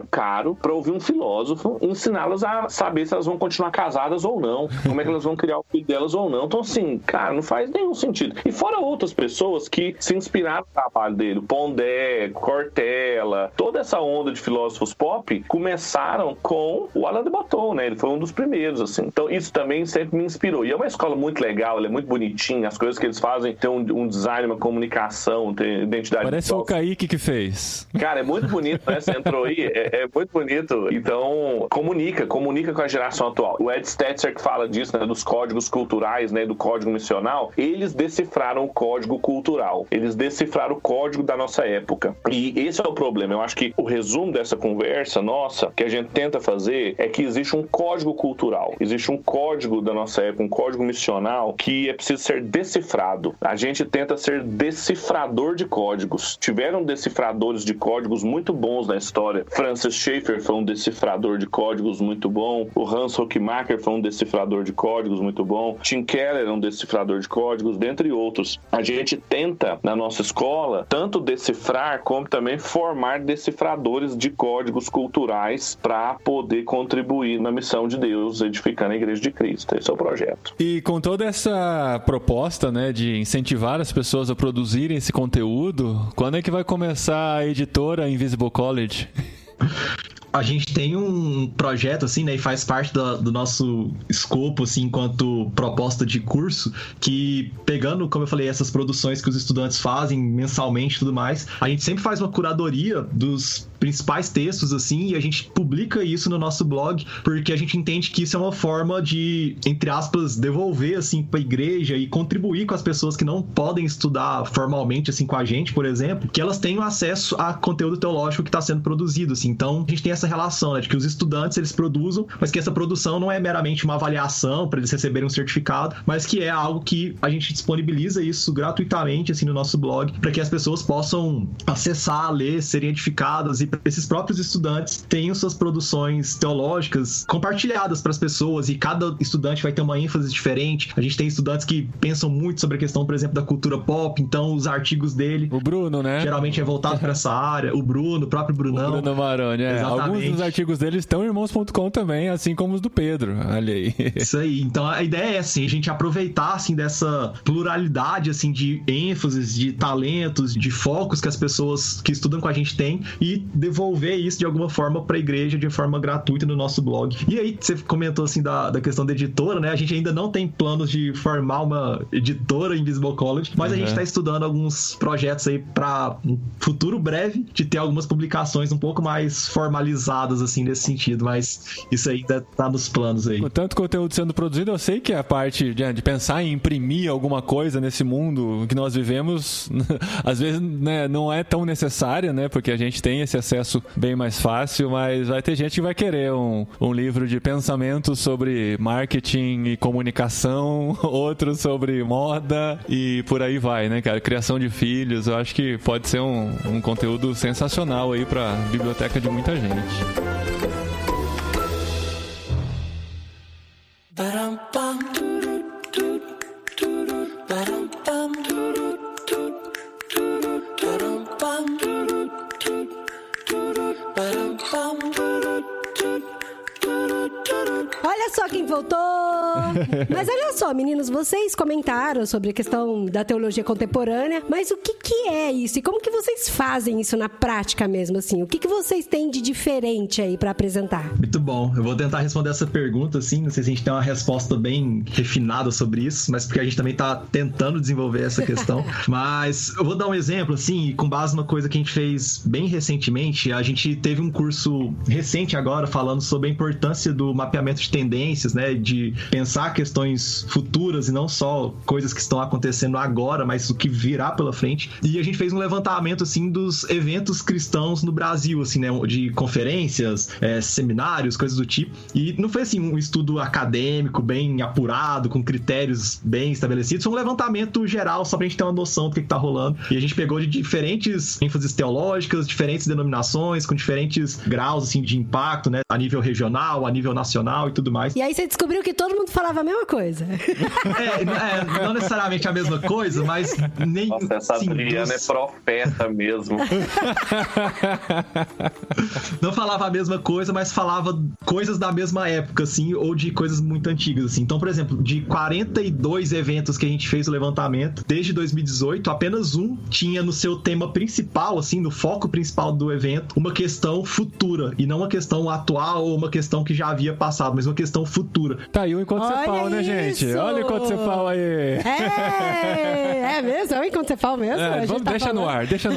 caro pra ouvir um filósofo ensiná-las a saber se elas vão continuar casadas ou não, como é que elas vão criar o filho delas ou não. Então, assim, cara, não faz nenhum sentido. E fora outras pessoas que se inspiraram no trabalho dele, Pondé, Cortella, toda essa onda de filósofos pop começaram com o Alain de Botton, né? Ele foi um dos primeiros, assim. Então, isso também sempre me inspirou. E é uma escola muito legal, ela é muito bonitinha, as coisas que eles fazem, tem um design, uma comunicação, tem identidade. Parece o Kaique que fez. Cara, é muito bonito, né? Você entrou aí, é muito bonito. Então, comunica com a geração atual. O Ed Stetzer que fala disso, né? Dos códigos culturais, né? Do código missional. Eles decifraram o código cultural. Eles decifraram o código da nossa época. E esse é o problema. Eu acho que o resumo dessa conversa nossa, que a gente tenta fazer, é que existe um código cultural. Existe um código da nossa época, um código missional, que é preciso ser decifrado. A gente tenta ser decifrador de códigos. Tiveram decifradores de códigos muito bons na história. Francis Schaeffer foi um decifrador de códigos muito bom. O Hans Hockmacher foi um decifrador de códigos muito bom. Tim Keller é um decifrador de códigos, dentre outros. A gente tenta, na nossa escola, tanto decifrar como também formar decifradores de códigos culturais para poder contribuir na missão de Deus, edificando a Igreja de Cristo. Esse é o projeto. E com toda essa proposta, né, de incentivar as pessoas a produzirem esse conteúdo, quando é que vai começar a editora Invisible College? A gente tem um projeto, assim, né, e faz parte do nosso escopo, assim, enquanto proposta de curso, que pegando, como eu falei, essas produções que os estudantes fazem mensalmente e tudo mais, a gente sempre faz uma curadoria dos principais textos, assim, e a gente publica isso no nosso blog, porque a gente entende que isso é uma forma de, entre aspas, devolver, assim, pra igreja e contribuir com as pessoas que não podem estudar formalmente, assim, com a gente, por exemplo, que elas tenham acesso a conteúdo teológico que está sendo produzido, assim. Então, a gente tem essa relação, né, de que os estudantes, eles produzam, mas que essa produção não é meramente uma avaliação para eles receberem um certificado, mas que é algo que a gente disponibiliza isso gratuitamente, assim, no nosso blog, para que as pessoas possam acessar, ler, serem edificadas e esses próprios estudantes tenham suas produções teológicas compartilhadas para as pessoas, e cada estudante vai ter uma ênfase diferente. A gente tem estudantes que pensam muito sobre a questão, por exemplo, da cultura pop, então os artigos dele... O Bruno, né? Geralmente é voltado para essa área. O Bruno, o próprio Brunão. O Bruno Maroni, é. Alguns dos artigos dele estão em irmãos.com também, assim como os do Pedro. Olha aí. Isso aí. Então a ideia é, assim, a gente aproveitar, assim, dessa pluralidade, assim, de ênfases, de talentos, de focos que as pessoas que estudam com a gente têm e devolver isso de alguma forma para a igreja de forma gratuita no nosso blog. E aí, você comentou, assim, da questão da editora, né? A gente ainda não tem planos de formar uma editora em Visible College, mas a gente está estudando alguns projetos aí para um futuro breve de ter algumas publicações um pouco mais formalizadas, assim, nesse sentido, mas isso ainda tá nos planos aí. Com tanto conteúdo sendo produzido, eu sei que a parte de pensar em imprimir alguma coisa nesse mundo que nós vivemos, às vezes, né, não é tão necessária, né, porque a gente tem esse acesso bem mais fácil, mas vai ter gente que vai querer um livro de pensamentos sobre marketing e comunicação, outro sobre moda e por aí vai, né, cara? Criação de filhos, eu acho que pode ser um conteúdo sensacional aí pra biblioteca de muita gente. Olha só quem voltou! Mas olha só, meninos, vocês comentaram sobre a questão da teologia contemporânea, mas o que é isso? E como que vocês fazem isso na prática mesmo, assim? O que vocês têm de diferente aí pra apresentar? Muito bom. Eu vou tentar responder essa pergunta, assim, não sei se a gente tem uma resposta bem refinada sobre isso, mas porque a gente também tá tentando desenvolver essa questão. Mas eu vou dar um exemplo, assim, com base numa coisa que a gente fez bem recentemente. A gente teve um curso recente agora falando sobre a importância do mapeamento de tendências, né, de pensar questões futuras e não só coisas que estão acontecendo agora, mas o que virá pela frente. E a gente fez um levantamento, assim, dos eventos cristãos no Brasil, assim, né, de conferências, seminários, coisas do tipo. E não foi, assim, um estudo acadêmico bem apurado, com critérios bem estabelecidos, foi um levantamento geral, só pra gente ter uma noção do que tá rolando. E a gente pegou de diferentes ênfases teológicas, diferentes denominações, com diferentes graus, assim, de impacto, né, a nível regional, a nível nacional e tudo mais. E aí você descobriu que todo mundo falava a mesma coisa. Não necessariamente a mesma coisa, mas nem... Nossa, essa Adriana é profeta mesmo. Não falava a mesma coisa, mas falava coisas da mesma época, assim, ou de coisas muito antigas, assim. Então, por exemplo, de 42 eventos que a gente fez o levantamento, desde 2018, apenas um tinha no seu tema principal, assim, no foco principal do evento, uma questão futura, e não uma questão atual ou uma questão que já havia passado, mas uma questão futura. Tá aí o Encontro Cepal, né, gente? Olha o Encontro Cepal aí. É mesmo? É o Encontro Cepal mesmo? Deixa no ar. Deixa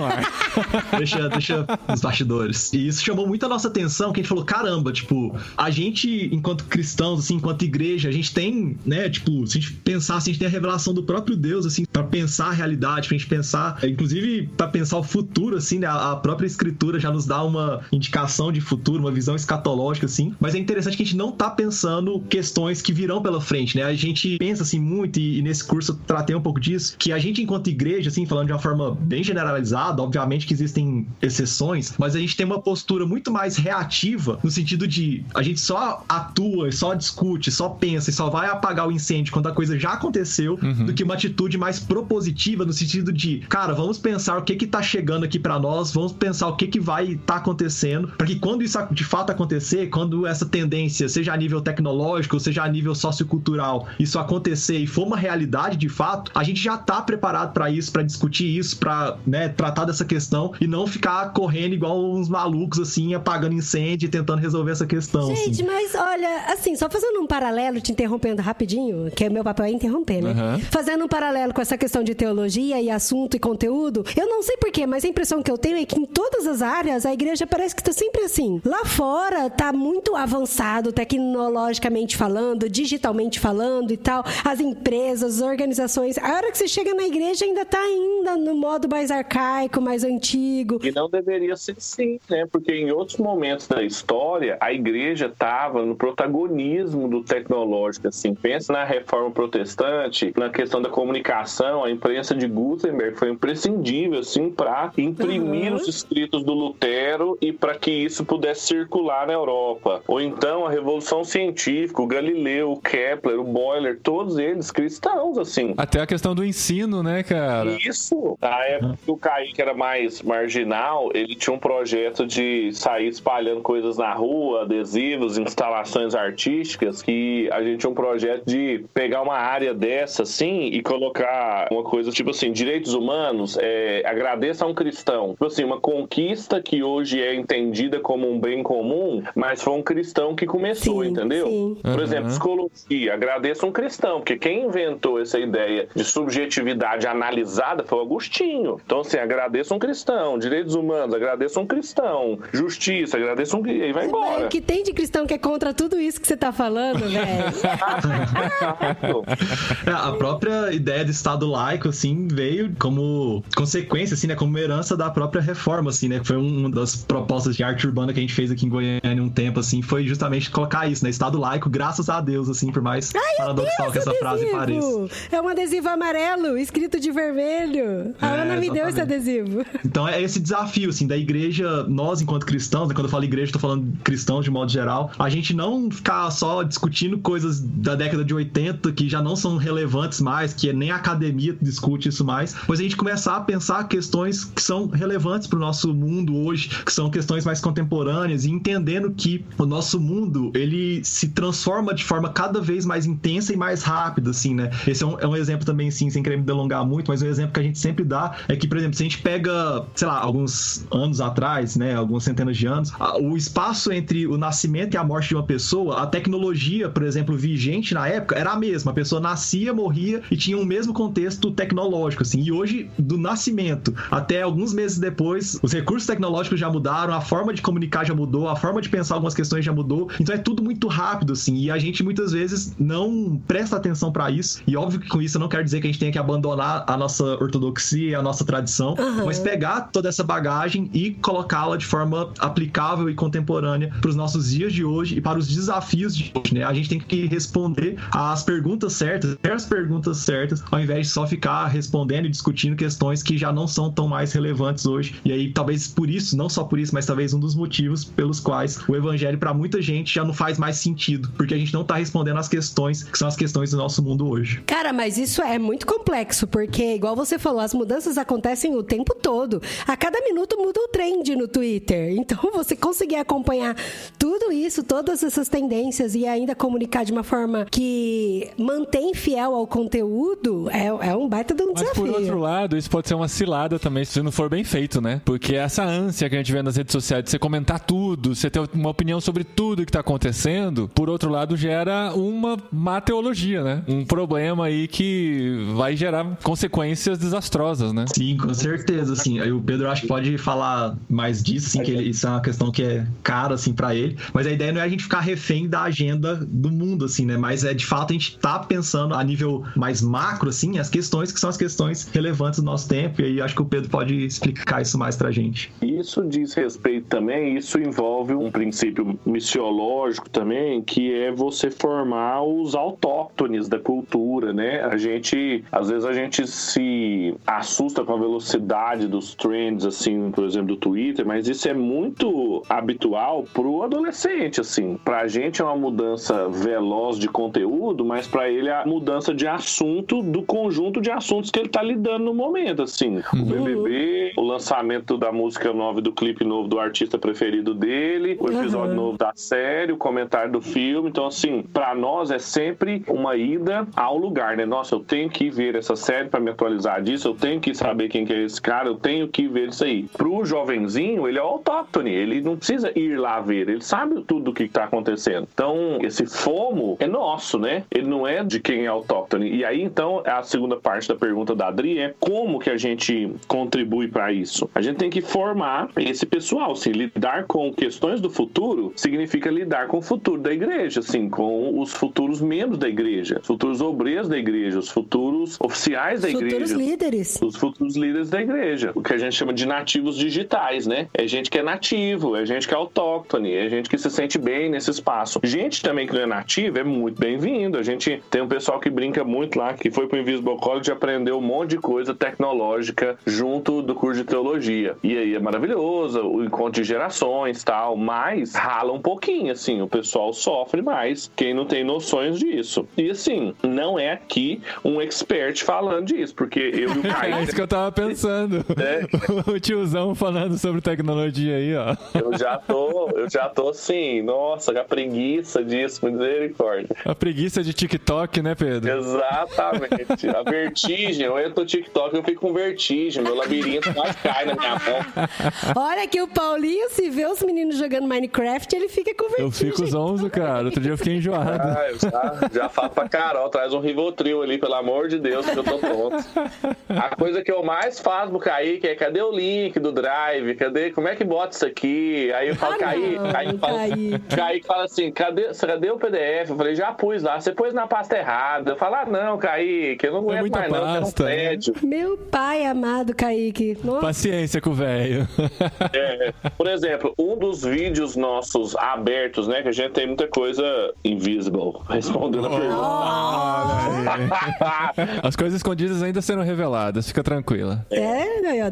nos bastidores. E isso chamou muito a nossa atenção, que a gente falou, caramba, tipo, a gente, enquanto cristãos, assim, enquanto igreja, a gente tem, né, tipo, se a gente pensar assim, a gente tem a revelação do próprio Deus, assim, pra pensar a realidade, pra gente pensar, inclusive pra pensar o futuro, assim, né, a própria escritura já nos dá uma indicação de futuro, uma visão escatológica, assim, mas é interessante que a gente não tá pensando questões que virão pela frente, né, a gente pensa, assim, muito, e nesse curso eu tratei um pouco disso, que a gente, enquanto igreja, assim, falando de uma forma bem generalizada, obviamente que existem exceções, mas a gente tem uma postura muito mais reativa, no sentido de a gente só atua, só discute, só pensa e só vai apagar o incêndio quando a coisa já aconteceu, do que uma atitude mais propositiva, no sentido de, cara, vamos pensar o que tá chegando aqui pra nós, vamos pensar o que vai tá acontecendo, para que quando isso de fato acontecer, quando essa tendência, seja a nível tecnológico, seja a nível sociocultural isso acontecer e for uma realidade de fato, a gente já tá preparado para isso, para discutir isso, para, né, tratar dessa questão e não ficar correndo igual uns malucos, assim, apagando incêndio e tentando resolver essa questão. Gente, assim. Mas olha, assim, só fazendo um paralelo, te interrompendo rapidinho, que meu papel é interromper, né? Fazendo um paralelo com essa questão de teologia e assunto e conteúdo, eu não sei porquê, mas a impressão que eu tenho é que em todas as áreas a igreja parece que tá sempre assim. Lá fora tá muito avançado tecnologicamente falando, digitalmente falando e tal, as empresas, as organizações. A hora que você chega na igreja ainda tá no modo mais arcaico, mais antigo. E não deveria ser assim, né? Porque em outros momentos da história, a igreja estava no protagonismo do tecnológico, assim. Pensa na reforma protestante, na questão da comunicação, a imprensa de Gutenberg foi imprescindível, assim, para imprimir os escritos do Lutero e para que isso pudesse circular na Europa. Ou então a Revolução Científica, o Galileu, o Kepler, o Boiler, todos eles cristãos, assim. Até a questão do ensino, né, cara? Isso. Na época que o Kaique era mais marginal, ele tinha um projeto de sair espalhando coisas na rua, adesivos, instalações artísticas, que a gente tinha um projeto de pegar uma área dessa, assim, e colocar uma coisa tipo assim, direitos humanos, agradeça a um cristão. Tipo assim, uma conquista que hoje é entendida como um bem comum, mas foi um cristão que começou, entendeu? Sim. Por exemplo, psicologia, agradeça um cristão, porque quem inventou essa ideia de subjetividade analisada foi o Agostinho. Então, assim, agradeça um cristão. Direitos humanos, agradeça um cristão. Justiça, agradeça um... E vai embora. O que tem de cristão que é contra tudo isso que você tá falando, velho? A própria ideia de Estado laico, assim, veio como consequência, assim, né, como herança da própria reforma, assim, né, que foi uma das propostas de arte urbana que a gente fez aqui em Goiânia um tempo, assim, foi justamente colocar isso, né, Estado laico, graças a Deus, assim, por mais paradoxal que essa frase pareça. É um adesivo amarelo, escrito de vermelho. A Ana me deu esse adesivo. Então é esse desafio, assim, da igreja, nós enquanto cristãos, né, quando eu falo igreja, eu tô falando cristãos de modo geral, a gente não ficar só discutindo coisas da década de 80 que já não são relevantes mais, que nem a academia discute isso mais, mas a gente começar a pensar questões que são relevantes para o nosso mundo hoje, que são questões mais contemporâneas, e entendendo que o nosso mundo, ele se transforma de forma cada vez mais intensa e mais rápida, assim, né? Esse é um exemplo também, sim, sem querer me delongar muito, mas um exemplo que a gente sempre dá é que, por exemplo, se a gente pega, sei lá, alguns anos atrás, né, algumas centenas de anos, o espaço entre o nascimento e a morte de uma pessoa, a tecnologia, por exemplo, vigente na época, era a mesma. A pessoa nascia, morria e tinha o mesmo contexto tecnológico, assim. E hoje, do nascimento até alguns meses depois, os recursos tecnológicos já mudaram, a forma de comunicar já mudou, a forma de pensar algumas questões já mudou. Então é tudo muito rápido, assim. E a gente muitas vezes não presta atenção pra isso. E óbvio que com isso eu não quero dizer que a gente tenha que abandonar a nossa ortodoxia, a nossa tradição, mas pegar toda essa bagagem e colocá-la de forma aplicável e contemporânea para os nossos dias de hoje e para os desafios de hoje, né? A gente tem que responder às perguntas certas, as perguntas certas, ao invés de só ficar respondendo e discutindo questões que já não são tão mais relevantes hoje. E aí, talvez por isso, não só por isso, mas talvez um dos motivos pelos quais o evangelho para muita gente já não faz mais sentido, porque a gente não tá respondendo às questões que são as questões do nosso mundo hoje. Cara, mas isso é muito complexo, porque, igual você falou, as mudanças acontecem o tempo todo. A cada minuto muda o trend no Twitter. Então, você conseguir acompanhar tudo isso, todas essas tendências e ainda comunicar de uma forma que mantém fiel ao conteúdo, é um baita de um desafio. Mas, por outro lado, isso pode ser uma cilada também, se não for bem feito, né? Porque essa ânsia que a gente vê nas redes sociais de você comentar tudo, você ter uma opinião sobre tudo que tá acontecendo, por outro lado, gera uma má teologia, né? Um problema aí que vai gerar consequências desastrosas, né? Sim, com certeza, assim. Aí o Pedro acho que pode falar mais disso, assim, que isso é uma questão que é cara, assim, pra ele. Mas a ideia não é a gente ficar refém da agenda do mundo, assim, né? Mas é, de fato, a gente tá pensando a nível mais macro, assim, as questões que são as questões relevantes do nosso tempo. E aí acho que o Pedro pode explicar isso mais pra gente. Isso diz respeito também, isso envolve um princípio missiológico também, que é você formar os autóctones da cultura, né? Às vezes a gente se assusta com a velocidade dos trends, assim, por exemplo, do Twitter, mas isso é muito habitual pro adolescente, assim. Pra gente é uma mudança veloz de conteúdo, mas pra ele é a mudança de assunto do conjunto de assuntos que ele tá lidando no momento, assim. O BBB, o lançamento da música nova, do clipe novo do artista preferido dele, o episódio novo da série, o comentário do filme. Então, assim, pra nós é sempre uma ida ao lugar, né? Nossa, eu tenho que ver essa série pra me atualizar disso, eu tenho que saber quem que é esse cara, eu tenho que ver isso aí. Pro jovenzinho, ele é autóctone, ele não precisa ir lá ver, ele sabe tudo o que tá acontecendo. Então, esse FOMO é nosso, né? Ele não é de quem é autóctone. E aí, então, a segunda parte da pergunta da Adri é como que a gente contribui para isso? A gente tem que formar esse pessoal, assim, lidar com questões do futuro significa lidar com o futuro da igreja, assim, com os futuros membros da igreja, os futuros obreiros da igreja, os futuros oficiais da igreja. Futuros líderes. Os futuros líderes da igreja. O que a gente chama de nativos digitais, né? É gente que é nativo, é gente que é autóctone, é gente que se sente bem nesse espaço. Gente também que não é nativa é muito bem-vindo. A gente tem um pessoal que brinca muito lá, que foi pro Invisible College e aprendeu um monte de coisa tecnológica junto do curso de teologia. E aí é maravilhoso, o encontro de gerações e tal, mas rala um pouquinho, assim, o pessoal sofre mais, quem não tem noções disso. E assim, não é aqui um expert falando disso, porque eu e o Caio... É isso que eu tava pensando. O tiozão falando sobre tecnologia aí, ó. Eu já tô assim, nossa, a preguiça disso, misericórdia. A preguiça de TikTok, né, Pedro? Exatamente. A vertigem, eu entro no TikTok, eu fico com vertigem, meu labirinto quase cai na minha mão. Olha que o Paulinho, se vê os meninos jogando Minecraft, ele fica com vertigem. Eu fico zonzo, cara. Outro dia eu fiquei enjoado. Eu já falo pra Carol, traz um Rivotril ali, pelo amor de Deus, que eu tô pronto. A coisa que eu mais faço pro Kaique é: cadê o link do Drive? Como é que bota isso aqui? Aí eu falo, Kaique fala assim, cadê o PDF? Eu falei, já pus lá, você pôs na pasta errada. Eu falo, não, Kaique, eu não aguento mais não, eu não prédio. Meu pai amado, Kaique. Nossa. Paciência com o velho. Por exemplo, um dos vídeos nossos abertos, né, que a gente tem muita coisa invisible, respondendo a pergunta. As coisas escondidas ainda serão reveladas, fica tranquila.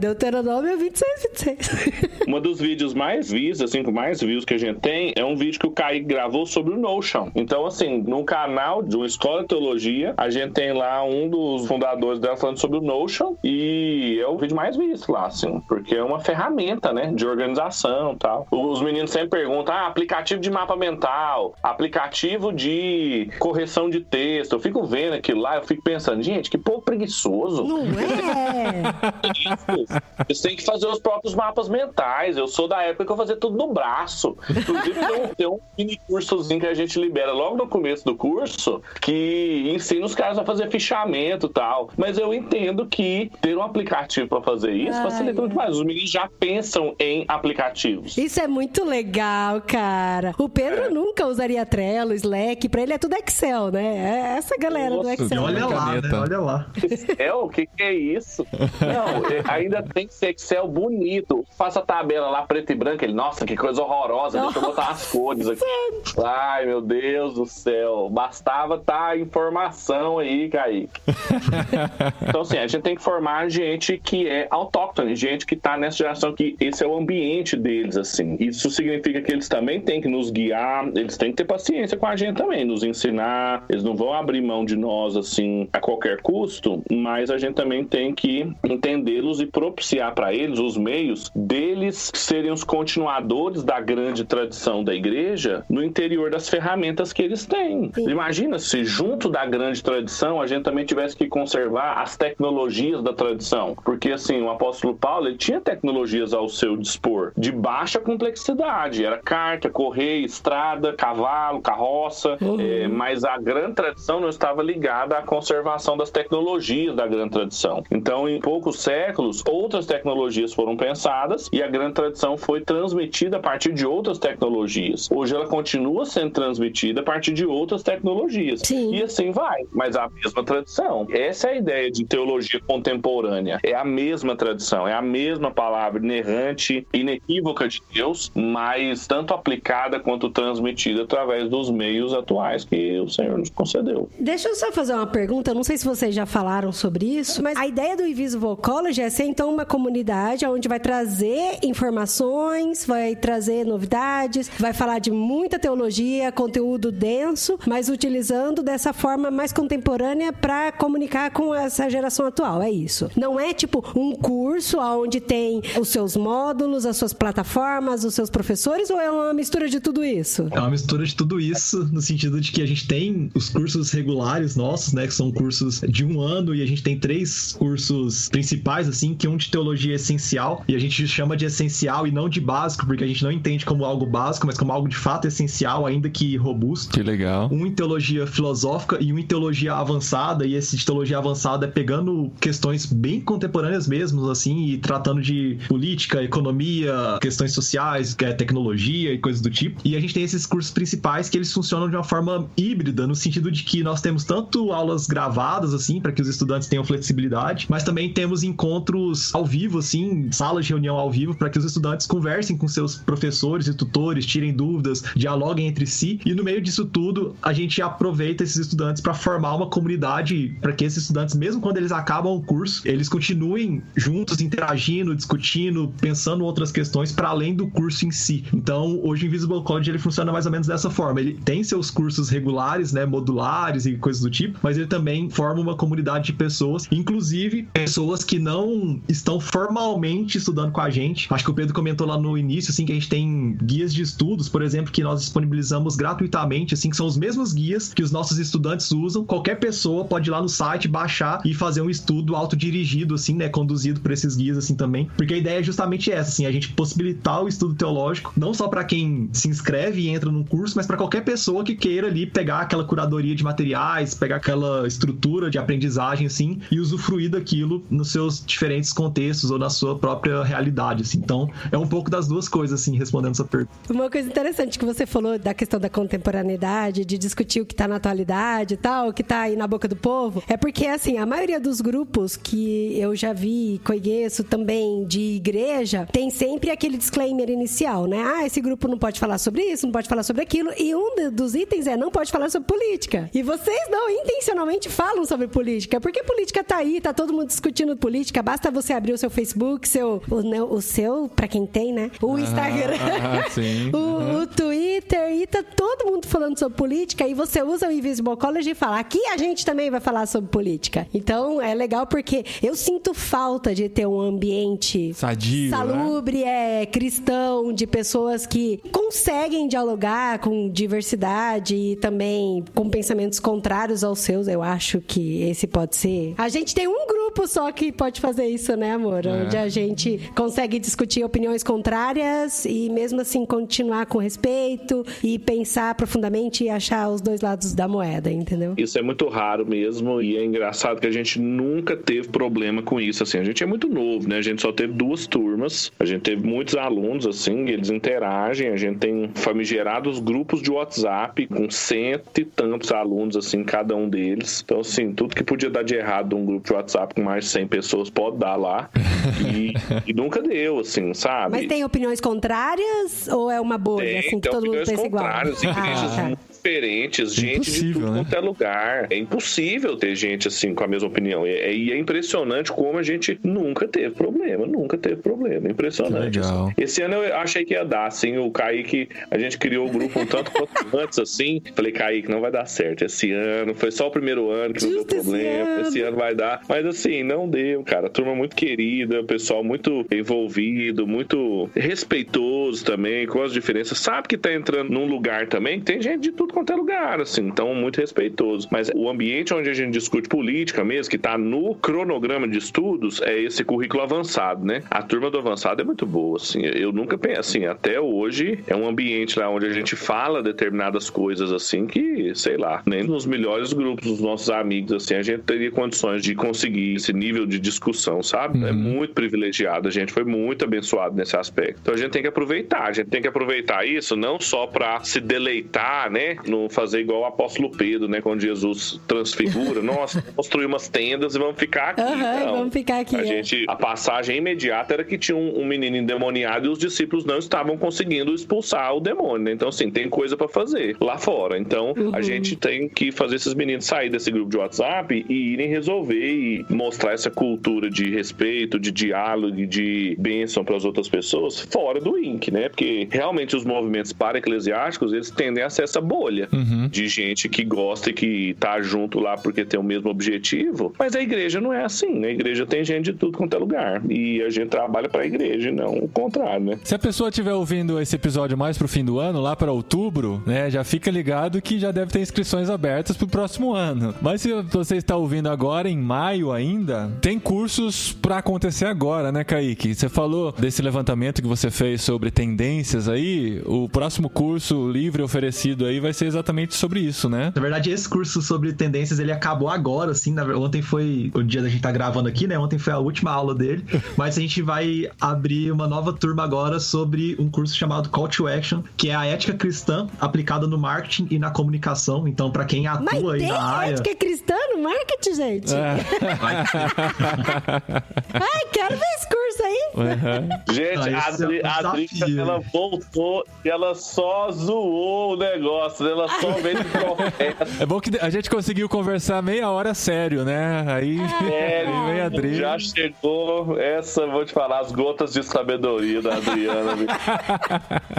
Deuteronômio 26. Um dos vídeos mais vistos, assim, com mais views que a gente tem, é um vídeo que o Kaique gravou sobre o Notion. Então, assim, no canal de uma escola de teologia, a gente tem lá um dos fundadores dela falando sobre o Notion, e é o vídeo mais visto lá, assim, porque é uma ferramenta, né, de organização e tal. Os meninos sempre perguntam, aplicativo de mapa mental, aplicativo de correção de texto. Eu fico vendo aquilo lá, eu fico pensando, gente, que povo preguiçoso. Não é? Eles têm que fazer os próprios mapas mentais. Eu sou da época que eu fazia tudo no braço. Inclusive, tem um mini cursozinho que a gente libera logo no começo do curso, que ensina os caras a fazer fichamento e tal. Mas eu entendo que ter um aplicativo para fazer isso facilita muito mais. Os meninos já pensam em aplicativos. Isso é muito legal, cara. O Pedro nunca usaria Trello, Slack, pra ele é tudo Excel, né? É essa galera do Excel. Olha lá, né? Olha lá. Excel? O que é isso? Não, ainda tem que ser Excel bonito. Faça a tabela lá preto e branco. Ele, nossa, que coisa horrorosa. Deixa eu botar as cores aqui. Ai, meu Deus do céu. Bastava a informação aí, Kaique. Então, assim, a gente tem que formar gente que é autóctone, gente que tá nessa geração, que esse é o ambiente deles, assim. Isso significa que eles também têm que nos guiar, eles têm que ter paciência com a gente também, nos ensinar. Eles não vão abrir mão de nós, assim, a qualquer custo, mas a gente também tem que entendê-los e propiciar para eles os meios deles serem os continuadores da grande tradição da igreja no interior das ferramentas que eles têm. Sim. Imagina se junto da grande tradição a gente também tivesse que conservar as tecnologias da tradição, porque assim, o apóstolo Paulo, ele tinha tecnologias ao seu dispor, de baixa complexidade, era carta, correio, estrada, cavalo, carroça, mas a grande tradição não estava ligada à conservação das tecnologias da grande tradição. Então, em poucos séculos, outras tecnologias foram pensadas e a grande tradição foi transmitida a partir de outras tecnologias. Hoje ela continua sendo transmitida a partir de outras tecnologias. Sim. E assim vai, mas a mesma tradição. Essa é a ideia de teologia contemporânea. É a mesma tradição, é a mesma palavra inerrante, inequívoca de Deus, mas tanto aplicada quanto transmitida através dos meios atuais que o Senhor nos concedeu. Deixa eu só fazer uma pergunta, não sei se vocês já falaram sobre isso, mas a ideia do Invisible College é ser então uma comunidade onde vai trazer informações, vai trazer novidades, vai falar de muita teologia, conteúdo denso, mas utilizando dessa forma mais contemporânea para comunicar com essa geração atual, é isso. Não é tipo um curso onde tem os seus módulos, as suas plataformas, os seus professores, ou é uma mistura de tudo isso? É uma mistura de tudo isso, no sentido de que a gente tem os cursos regulares nossos, né, que são cursos de 1 ano, e a gente tem 3 cursos principais, assim, que um de teologia é essencial, e a gente chama de essencial e não de básico, porque a gente não entende como algo básico, mas como algo de fato essencial, ainda que robusto. Que legal. Um em teologia filosófica e um em teologia avançada, e esse de teologia avançada é pegando questões bem contemporâneas mesmo, assim, e tratando de política, economia, questões sociais, tecnologia e coisas do tipo. E a gente tem esses cursos principais que eles funcionam de uma forma híbrida, no sentido de que nós temos tanto aulas gravadas, assim, para que os estudantes tenham flexibilidade, mas também temos encontros ao vivo, assim, salas de reunião ao vivo, para que os estudantes conversem com seus professores e tutores, tirem dúvidas, dialoguem entre si, e no meio disso tudo, a gente aproveita esses estudantes para formar uma comunidade, para que esses estudantes, mesmo quando eles acabam o curso, eles continuem juntos, interagindo, discutindo, pensando outras questões para além do curso em si. Então, hoje o Invisible College ele funciona mais ou menos dessa forma. Ele tem seus cursos regulares, né, modulares e coisas do tipo, mas ele também forma uma comunidade de pessoas, inclusive pessoas que não estão formalmente estudando com a gente. Acho que o Pedro comentou lá no início, assim, que a gente tem guias de estudos, por exemplo, que nós disponibilizamos gratuitamente, assim, que são os mesmos guias que os nossos estudantes usam. Qualquer pessoa pode ir lá no site, baixar e fazer um estudo autodirigido, assim, né, conduzido por esses guias, assim, também. Porque a ideia é justamente essa, assim, a gente possibilitar o estudo teológico, não só para quem se inscreve e entra num curso, mas para qualquer pessoa que queira ali pegar aquela curadoria de materiais, pegar aquela estrutura de aprendizagem, assim, e usufruir daquilo nos seus diferentes contextos ou na sua própria realidade, assim. Então, é um pouco das duas coisas, assim, respondendo essa pergunta. Uma coisa interessante que você falou da questão da contemporaneidade, de discutir o que tá na atualidade e tal, o que tá aí na boca do povo, é porque, assim, a maioria dos grupos que eu já vi, conheço também de igreja, tem sempre aquele disclaimer inicial, né? Ah, esse grupo não pode falar sobre isso, não pode falar sobre aquilo, e um dos itens é não pode falar sobre política. E vocês não intencionalmente falam sobre política, porque política tá aí, tá todo mundo discutindo política, basta você abrir o seu Facebook, o seu, pra quem tem, né? O Instagram, sim. o Twitter, e tá todo mundo falando sobre política, e você usa o Invisible College e fala, aqui a gente também vai falar sobre política. Então, é legal porque eu sinto falta de ter um ambiente sadio, salubre, né? Cristão, de pessoas que conseguem dialogar com diversidade e também com pensamentos contrários aos seus. Eu acho que esse pode ser. A gente tem um grupo só que pode fazer isso, né, amor? Onde a gente consegue discutir opiniões contrárias e mesmo assim continuar com respeito e pensar profundamente e achar os dois lados da moeda, entendeu? Isso é muito raro mesmo, e é engraçado que a gente nunca teve problema com isso, assim. A gente é muito novo, né? A gente só teve 2 turmas, a gente teve muitos alunos, assim, eles interagem, a gente tem famigerados grupos de WhatsApp com 100 e tantos alunos, assim, cada um deles. Então, assim, tudo que podia dar de errado num grupo de WhatsApp com mais de 100 pessoas pode dar lá. E nunca deu, assim, sabe? Mas tem opiniões contrárias ou é uma bolha, assim, que todo mundo pensa igual? Igrejas diferentes, gente de tudo quanto é lugar. É impossível ter gente assim com a mesma opinião. E é impressionante como a gente nunca teve problema. Impressionante. Assim. Esse ano eu achei que ia dar, assim, o Kaique, a gente criou o grupo um tanto quanto antes, assim. Falei, Kaique, não vai dar certo esse ano. Foi só o primeiro ano que não deu problema. Esse ano vai dar. Mas assim, não deu, cara. Turma muito querida, pessoal muito envolvido, muito respeitoso também, com as diferenças. Sabe que tá entrando num lugar também que tem gente de tudo quanto é lugar, assim, então muito respeitoso. Mas o ambiente onde a gente discute política mesmo, que tá no cronograma de estudos, é esse currículo avançado, né? A turma do avançado é muito boa, assim. Eu nunca pensei, assim, até hoje é um ambiente lá onde a gente fala determinadas coisas, assim, que, sei lá, nem nos melhores grupos dos nossos amigos, assim, a gente teria condições de conseguir esse nível de discussão, sabe? É muito privilegiado, a gente foi muito abençoado nesse aspecto. Então a gente tem que aproveitar isso não só pra se deleitar, né? Não fazer igual o apóstolo Pedro, né? Quando Jesus transfigura, nossa, construir umas tendas e vamos ficar aqui. Vamos ficar aqui. A passagem imediata era que tinha um menino endemoniado e os discípulos não estavam conseguindo expulsar o demônio, né? Então, assim, tem coisa pra fazer lá fora. Então, a gente tem que fazer esses meninos sair desse grupo de WhatsApp e irem resolver e mostrar essa cultura de respeito, de diálogo e de bênção para as outras pessoas fora do INC, né? Porque realmente os movimentos para-eclesiásticos, eles tendem a ser essa bolha. bolha de gente que gosta e que tá junto lá porque tem o mesmo objetivo. Mas a igreja não é assim, né? A igreja tem gente de tudo quanto é lugar. E a gente trabalha pra igreja e não o contrário, né? Se a pessoa estiver ouvindo esse episódio mais pro fim do ano, lá para outubro, né? Já fica ligado que já deve ter inscrições abertas pro próximo ano. Mas se você está ouvindo agora, em maio ainda, tem cursos pra acontecer agora, né, Kaique? Você falou desse levantamento que você fez sobre tendências aí. O próximo curso livre oferecido aí vai ser exatamente sobre isso, né? Na verdade, esse curso sobre tendências, ele acabou agora, assim. Ontem foi o dia da gente tá gravando aqui, né? Ontem foi a última aula dele. Mas a gente vai abrir uma nova turma agora sobre um curso chamado Call to Action, que é a ética cristã aplicada no marketing e na comunicação. Então, pra quem atua aí na área... Mas tem ética cristã no marketing, gente? Ai, quero ver esse curso aí. Gente, a Adri, ela voltou e ela só zoou o negócio, ela só veio de profeta. É bom que a gente conseguiu conversar meia hora sério, né? Aí vem a Adri. Já chegou essa, vou te falar, as gotas de sabedoria da Adriana.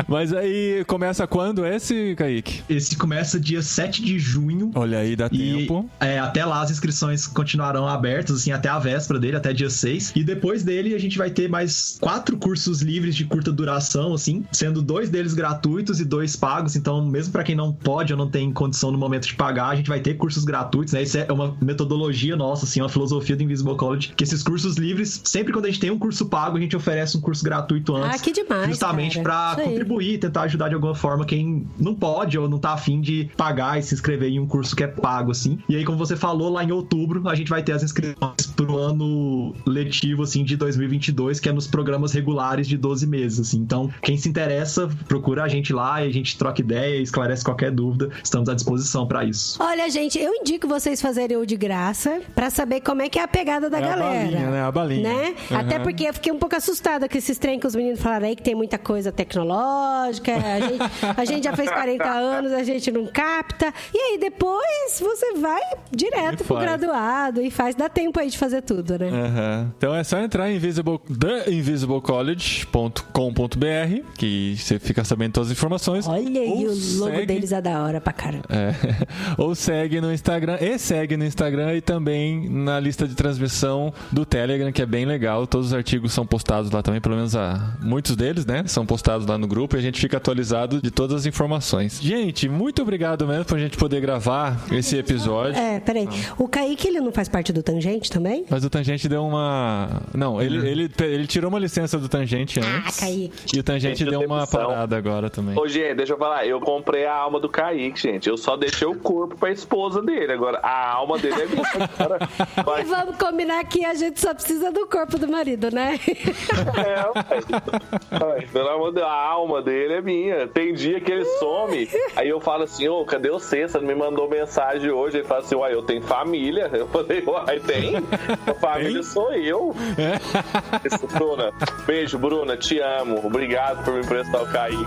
Mas aí começa quando esse, Kaique? Esse começa dia 7 de junho. Olha aí, dá tempo. Até lá as inscrições continuarão abertas, assim, até a véspera dele, até dia 6. E depois dele a gente vai ter mais 4 cursos livres de curta duração, assim, sendo 2 deles gratuitos e 2 pagos. Então, mesmo pra quem não pode ou não tem condição no momento de pagar, a gente vai ter cursos gratuitos, né? Isso é uma metodologia nossa, assim, uma filosofia do Invisible College, que esses cursos livres, sempre quando a gente tem um curso pago, a gente oferece um curso gratuito antes. Que demais, justamente pra contribuir, tentar ajudar de alguma forma quem não pode ou não tá afim de pagar e se inscrever em um curso que é pago, assim. E aí, como você falou, lá em outubro, a gente vai ter as inscrições pro ano letivo, assim, de 2022, que é nos programas regulares de 12 meses, assim. Então, quem se interessa, procura a gente lá e a gente troca ideia, esclarece qualquer dúvida. Estamos à disposição pra isso. Olha, gente, eu indico vocês fazerem o de graça pra saber como é que é a pegada da galera. A balinha, né? A balinha. Né? Até porque eu fiquei um pouco assustada com esses trem que os meninos falaram aí, que tem muita coisa tecnológica, a gente já fez 40 anos, a gente não capta. E aí, depois, você vai direto pro graduado e dá tempo aí de fazer tudo, né? Então é só entrar em theinvisiblecollege.com.br que você fica sabendo todas as informações. Olha aí, o logo deles é da hora pra caramba. Ou segue no Instagram, e também na lista de transmissão do Telegram, que é bem legal. Todos os artigos são postados lá também, pelo menos muitos deles, né? São postados lá no grupo e a gente fica atualizado de todas as informações. Gente, muito obrigado mesmo pra gente poder gravar esse episódio. Peraí. O Kaique, ele não faz parte do Tangente também? Mas o Tangente deu uma... Não, ele tirou uma licença do Tangente antes. Kaique. E o Tangente deu uma parada agora também. Ô, gente, deixa eu falar. Eu comprei a alma do Kaique, gente. Eu só deixei o corpo pra esposa dele. Agora, a alma dele é minha. E vamos combinar que a gente só precisa do corpo do marido, né? Pelo amor de Deus, a alma dele é minha. Tem dia que ele some. Aí eu falo assim, cadê você? Você não me mandou mensagem hoje. Ele fala assim, eu tenho família. Eu falei, tem? A família sou eu. Bruna, beijo, Bruna, te amo. Obrigado por me emprestar o Kaique.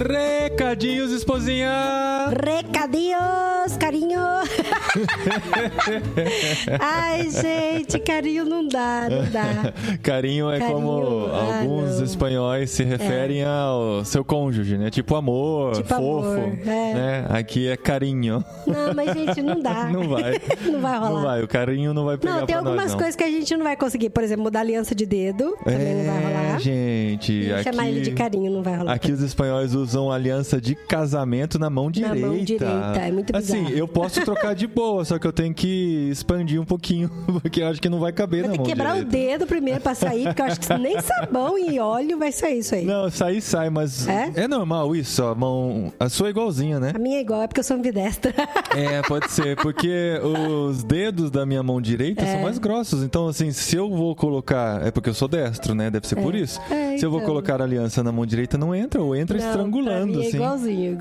Recadinhos, esposinha! Recadinhos, carinho! Ai, gente, carinho não dá. Carinho é como alguns espanhóis se referem ao seu cônjuge, né? Tipo amor, tipo fofo. Amor, né? Aqui é carinho. Não, mas gente, não dá. Não vai. Não vai rolar. Não vai, o carinho não vai pegar. Não, tem algumas coisas que a gente não vai conseguir. Por exemplo, mudar aliança de dedo, também não vai rolar. Gente, e chamar ele de carinho não vai rolar. Aqui os espanhóis usam aliança de casamento na mão direita. Na mão direita, é muito bizarro. Assim, eu posso trocar de boa, só que eu tenho que expandir um pouquinho, porque eu acho que não vai caber na mão direita. Vai ter que quebrar o dedo primeiro pra sair, porque eu acho que nem sabão e óleo vai sair isso aí. Não, sair sai, mas é normal isso, a sua é igualzinha, né? A minha é igual, é porque eu sou ambidestra. Pode ser, porque os dedos da minha mão direita são mais grossos, então assim, se eu vou colocar, é porque eu sou destro, né? Deve ser por isso. Se eu vou colocar a aliança na mão direita, não entra, ou entra estrangulando, assim. Igualzinho.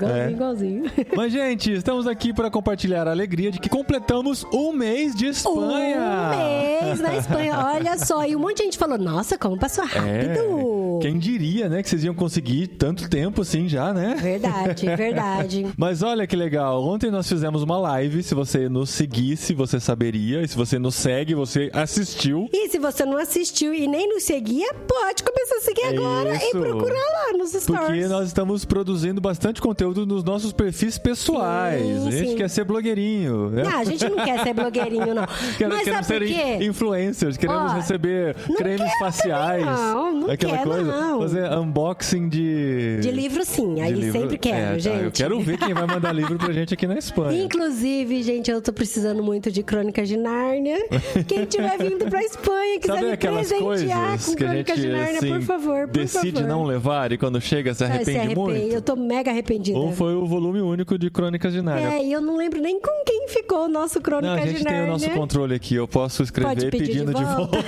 Mas, gente, estamos aqui para compartilhar a alegria de que que completamos um mês de Espanha. Um mês na Espanha, olha só. E um monte de gente falou, nossa, como passou rápido. Quem diria, né, que vocês iam conseguir tanto tempo assim já, né? Verdade. Mas olha que legal, ontem nós fizemos uma live, se você nos seguisse, você saberia, e se você nos segue, você assistiu. E se você não assistiu e nem nos seguia, pode começar a seguir agora e procurar lá nos stories. Porque nós estamos produzindo bastante conteúdo nos nossos perfis pessoais. A gente quer ser blogueirinho. Né? Não, a gente não quer ser blogueirinho, não. Queremos ser influencers, queremos receber cremes faciais. Não aquela coisa. Não. Fazer unboxing de livro, sim. Aí livro, sempre quero, gente. Eu quero ver quem vai mandar livro pra gente aqui na Espanha. Inclusive, gente, eu tô precisando muito de Crônicas de Nárnia. Quem tiver vindo pra Espanha, quiser me presentear com Crônicas de Nárnia, por favor, decide não levar e quando chega se arrepende muito. Eu tô mega arrependida. Ou foi o volume único de Crônicas de Nárnia. E eu não lembro nem com quem ficou o nosso Crônicas de Nárnia. A gente tem o nosso controle aqui, eu posso escrever pedindo de volta.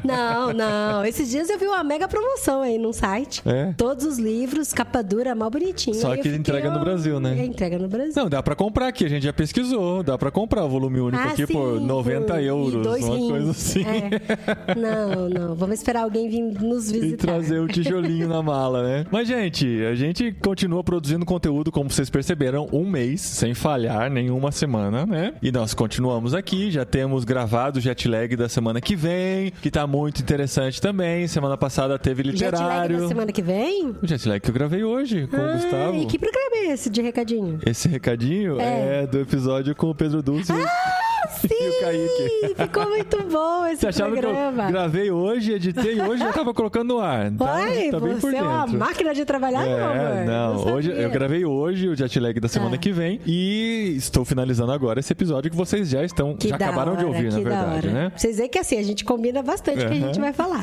Não. Esses dias eu vi uma mega promoção aí num site. Todos os livros, capa dura, mal bonitinho. Só que entrega no Brasil, né? Entrega no Brasil. Não, dá pra comprar aqui, a gente já pesquisou. Dá pra comprar o volume único aqui por 90 euros. Uma coisa assim. Não. Vamos esperar alguém vir nos visitar. E trazer o tijolinho na mala, né? Mas, gente, a gente continua produzindo conteúdo, como vocês perceberam, um mês, sem falhar nenhuma semana, né? E nós continuamos aqui, já temos gravado o jet lag da semana que vem, que tá muito interessante também. Semana passada teve literário. Jet lag da semana que vem? O jet lag que eu gravei hoje com o Gustavo. E que programa é esse de recadinho? Esse recadinho é do episódio com o Pedro Dulce. Sim! E o Kaique. Ficou muito bom esse programa. Você achava que eu gravei hoje, editei hoje e já tava colocando no ar. Tá bem por dentro. Você é uma máquina de trabalhar, amor. Não, hoje, eu gravei hoje o jet lag da semana que vem e estou finalizando agora esse episódio que vocês já acabaram de ouvir, na verdade, né? Vocês veem que assim, a gente combina bastante o que a gente vai falar.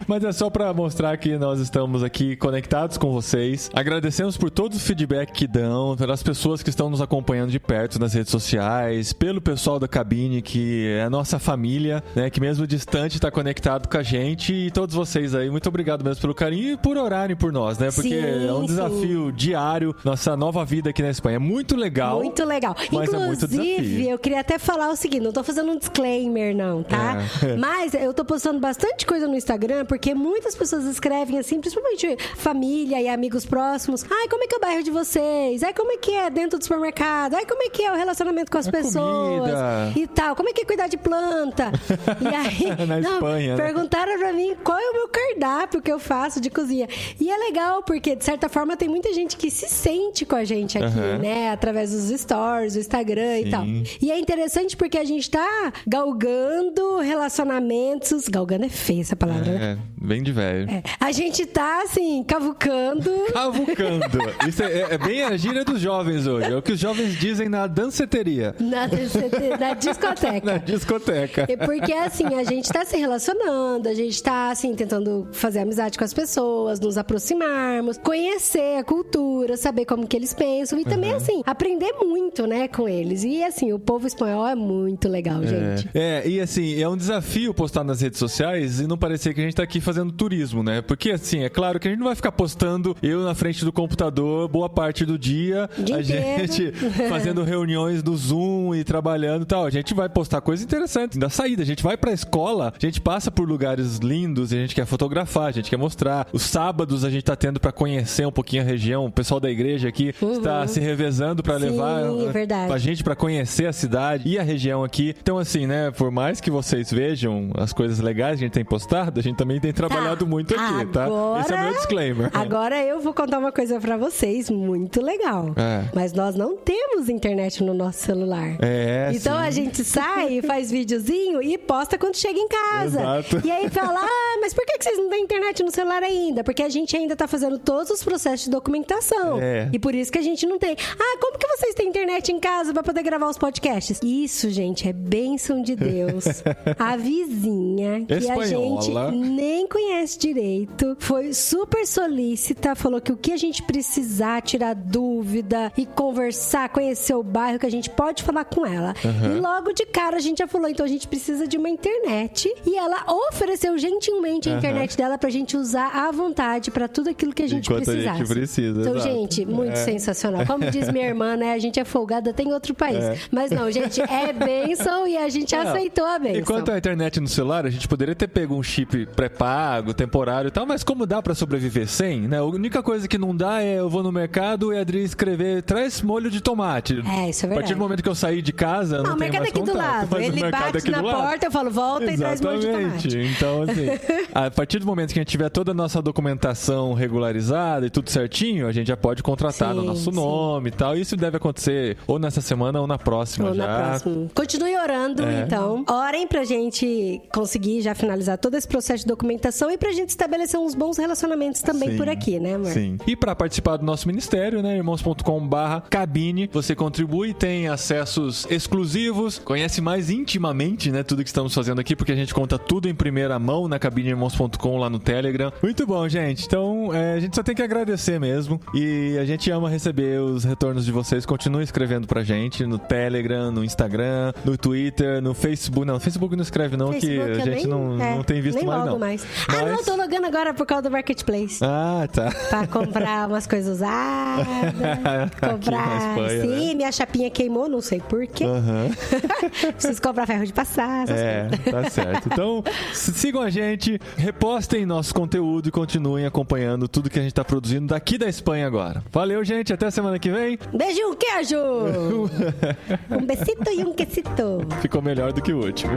Mas é só pra mostrar que nós estamos aqui conectados com vocês. Agradecemos por todo o feedback que dão, pelas pessoas que estão nos acompanhando de perto nas redes sociais, pelo pessoal da cabine, que é a nossa família, né, que mesmo distante está conectado com a gente, e todos vocês aí, muito obrigado mesmo pelo carinho e por orarem por nós, né, porque é um desafio diário, nossa nova vida aqui na Espanha, é muito legal. Muito legal. Mas inclusive, é muito desafio. Eu queria até falar o seguinte, não tô fazendo um disclaimer não, tá? Mas eu tô postando bastante coisa no Instagram, porque muitas pessoas escrevem assim, principalmente família e amigos próximos, ai, como é que é o bairro de vocês? Ai, como é que é dentro do supermercado? Ai, como é que é o relacionamento com as pessoas? Comida. E tal, como é que é cuidar de planta? E aí, na Espanha, perguntaram pra mim qual é o meu cardápio que eu faço de cozinha. E é legal, porque de certa forma tem muita gente que se sente com a gente aqui, né? Através dos stories, do Instagram e tal. E é interessante porque a gente tá galgando relacionamentos. Galgando é feia essa palavra, né? Bem de velho. A gente tá, assim, cavucando. Cavucando. Isso é bem a gíria dos jovens hoje. É o que os jovens dizem na danceteria. Na discoteca. Na discoteca. Porque, assim, a gente tá se relacionando, a gente tá, assim, tentando fazer amizade com as pessoas, nos aproximarmos, conhecer a cultura, saber como que eles pensam e também, assim, aprender muito, né, com eles. E, assim, o povo espanhol é muito legal, gente. E, assim, é um desafio postar nas redes sociais e não parecer que a gente tá aqui fazendo turismo, né? Porque, assim, é claro que a gente não vai ficar postando eu na frente do computador boa parte do dia, gente fazendo reuniões no Zoom e trabalhando e tal. A gente vai postar coisas interessantes da saída. A gente vai pra escola, a gente passa por lugares lindos e a gente quer fotografar, a gente quer mostrar. Os sábados a gente tá tendo pra conhecer um pouquinho a região. O pessoal da igreja aqui está se revezando pra levar a gente pra conhecer a cidade e a região aqui. Então, assim, né? Por mais que vocês vejam as coisas legais que a gente tem postado, a gente também tem trabalhado muito aqui, tá? Esse é o meu disclaimer. Agora eu vou contar uma coisa pra vocês muito legal. Mas nós não temos internet no nosso celular. Então a gente sai, faz videozinho e posta quando chega em casa. Exato. E aí fala, mas por que vocês não têm internet no celular ainda? Porque a gente ainda tá fazendo todos os processos de documentação. E por isso que a gente não tem. Como que vocês têm internet em casa pra poder gravar os podcasts? Isso, gente, é bênção de Deus. A vizinha que espanhola. A gente nem conhece direito, foi super solícita, falou que o que a gente precisar, tirar dúvida e conversar, conhecer o bairro, que a gente pode falar com ela. E logo de cara a gente já falou, então a gente precisa de uma internet. E ela ofereceu gentilmente a internet dela pra gente usar à vontade pra tudo aquilo que a gente Enquanto precisasse. a gente precisa. Então, exato. gente, muito sensacional. Como diz minha irmã, né? A gente é folgada até em outro país. Mas não, gente, é bênção e a gente aceitou a bênção. Enquanto a internet no celular, a gente poderia ter pego um chip pré-pago, temporário e tal, mas como dá pra sobreviver sem, né? A única coisa que não dá é eu vou no mercado e a Adri escrever, traz molho de tomate. Isso é verdade. A partir do momento que eu sair de casa, não tem o mercado mais aqui do contato. lado. Mas Ele bate na porta, eu falo, volta e traz molho de tomate. Então, assim, a partir do momento que a gente tiver toda a nossa documentação regularizada e tudo certinho, a gente já pode contratar no nosso nome e tal. Isso deve acontecer ou nessa semana ou na próxima ou já. Na próxima. Continue orando, então. Orem pra gente conseguir já finalizar todo esse processo de documentação e pra gente estabelecer uns bons relacionamentos também por aqui, né, amor? Sim. E pra participar do nosso ministério, né, irmãos.com/cabine, você contribui, tem acessos exclusivos, conhece mais intimamente, né, tudo que estamos fazendo aqui, porque a gente conta tudo em primeira mão na cabineirmãos.com lá no Telegram. Muito bom, gente. Então, a gente só tem que agradecer mesmo e a gente ama receber os retornos de vocês. Continue escrevendo pra gente no Telegram, no Instagram, no Twitter, no Facebook. Não, no Facebook não escreve não, que a gente não tem visto nem mais, logo não. Mais. Ah, não, tô logando agora por causa do Marketplace. Ah, tá. Pra comprar umas coisas usadas. Comprar. Espanha, sim, né? minha chapinha queimou, não sei porquê. Preciso comprar ferro de passar. Tá certo. Então, sigam a gente, repostem nosso conteúdo e continuem acompanhando tudo que a gente tá produzindo daqui da Espanha agora. Valeu, gente. Até semana que vem. Beijo, queijo! Um besito e um quesito. Ficou melhor do que o último.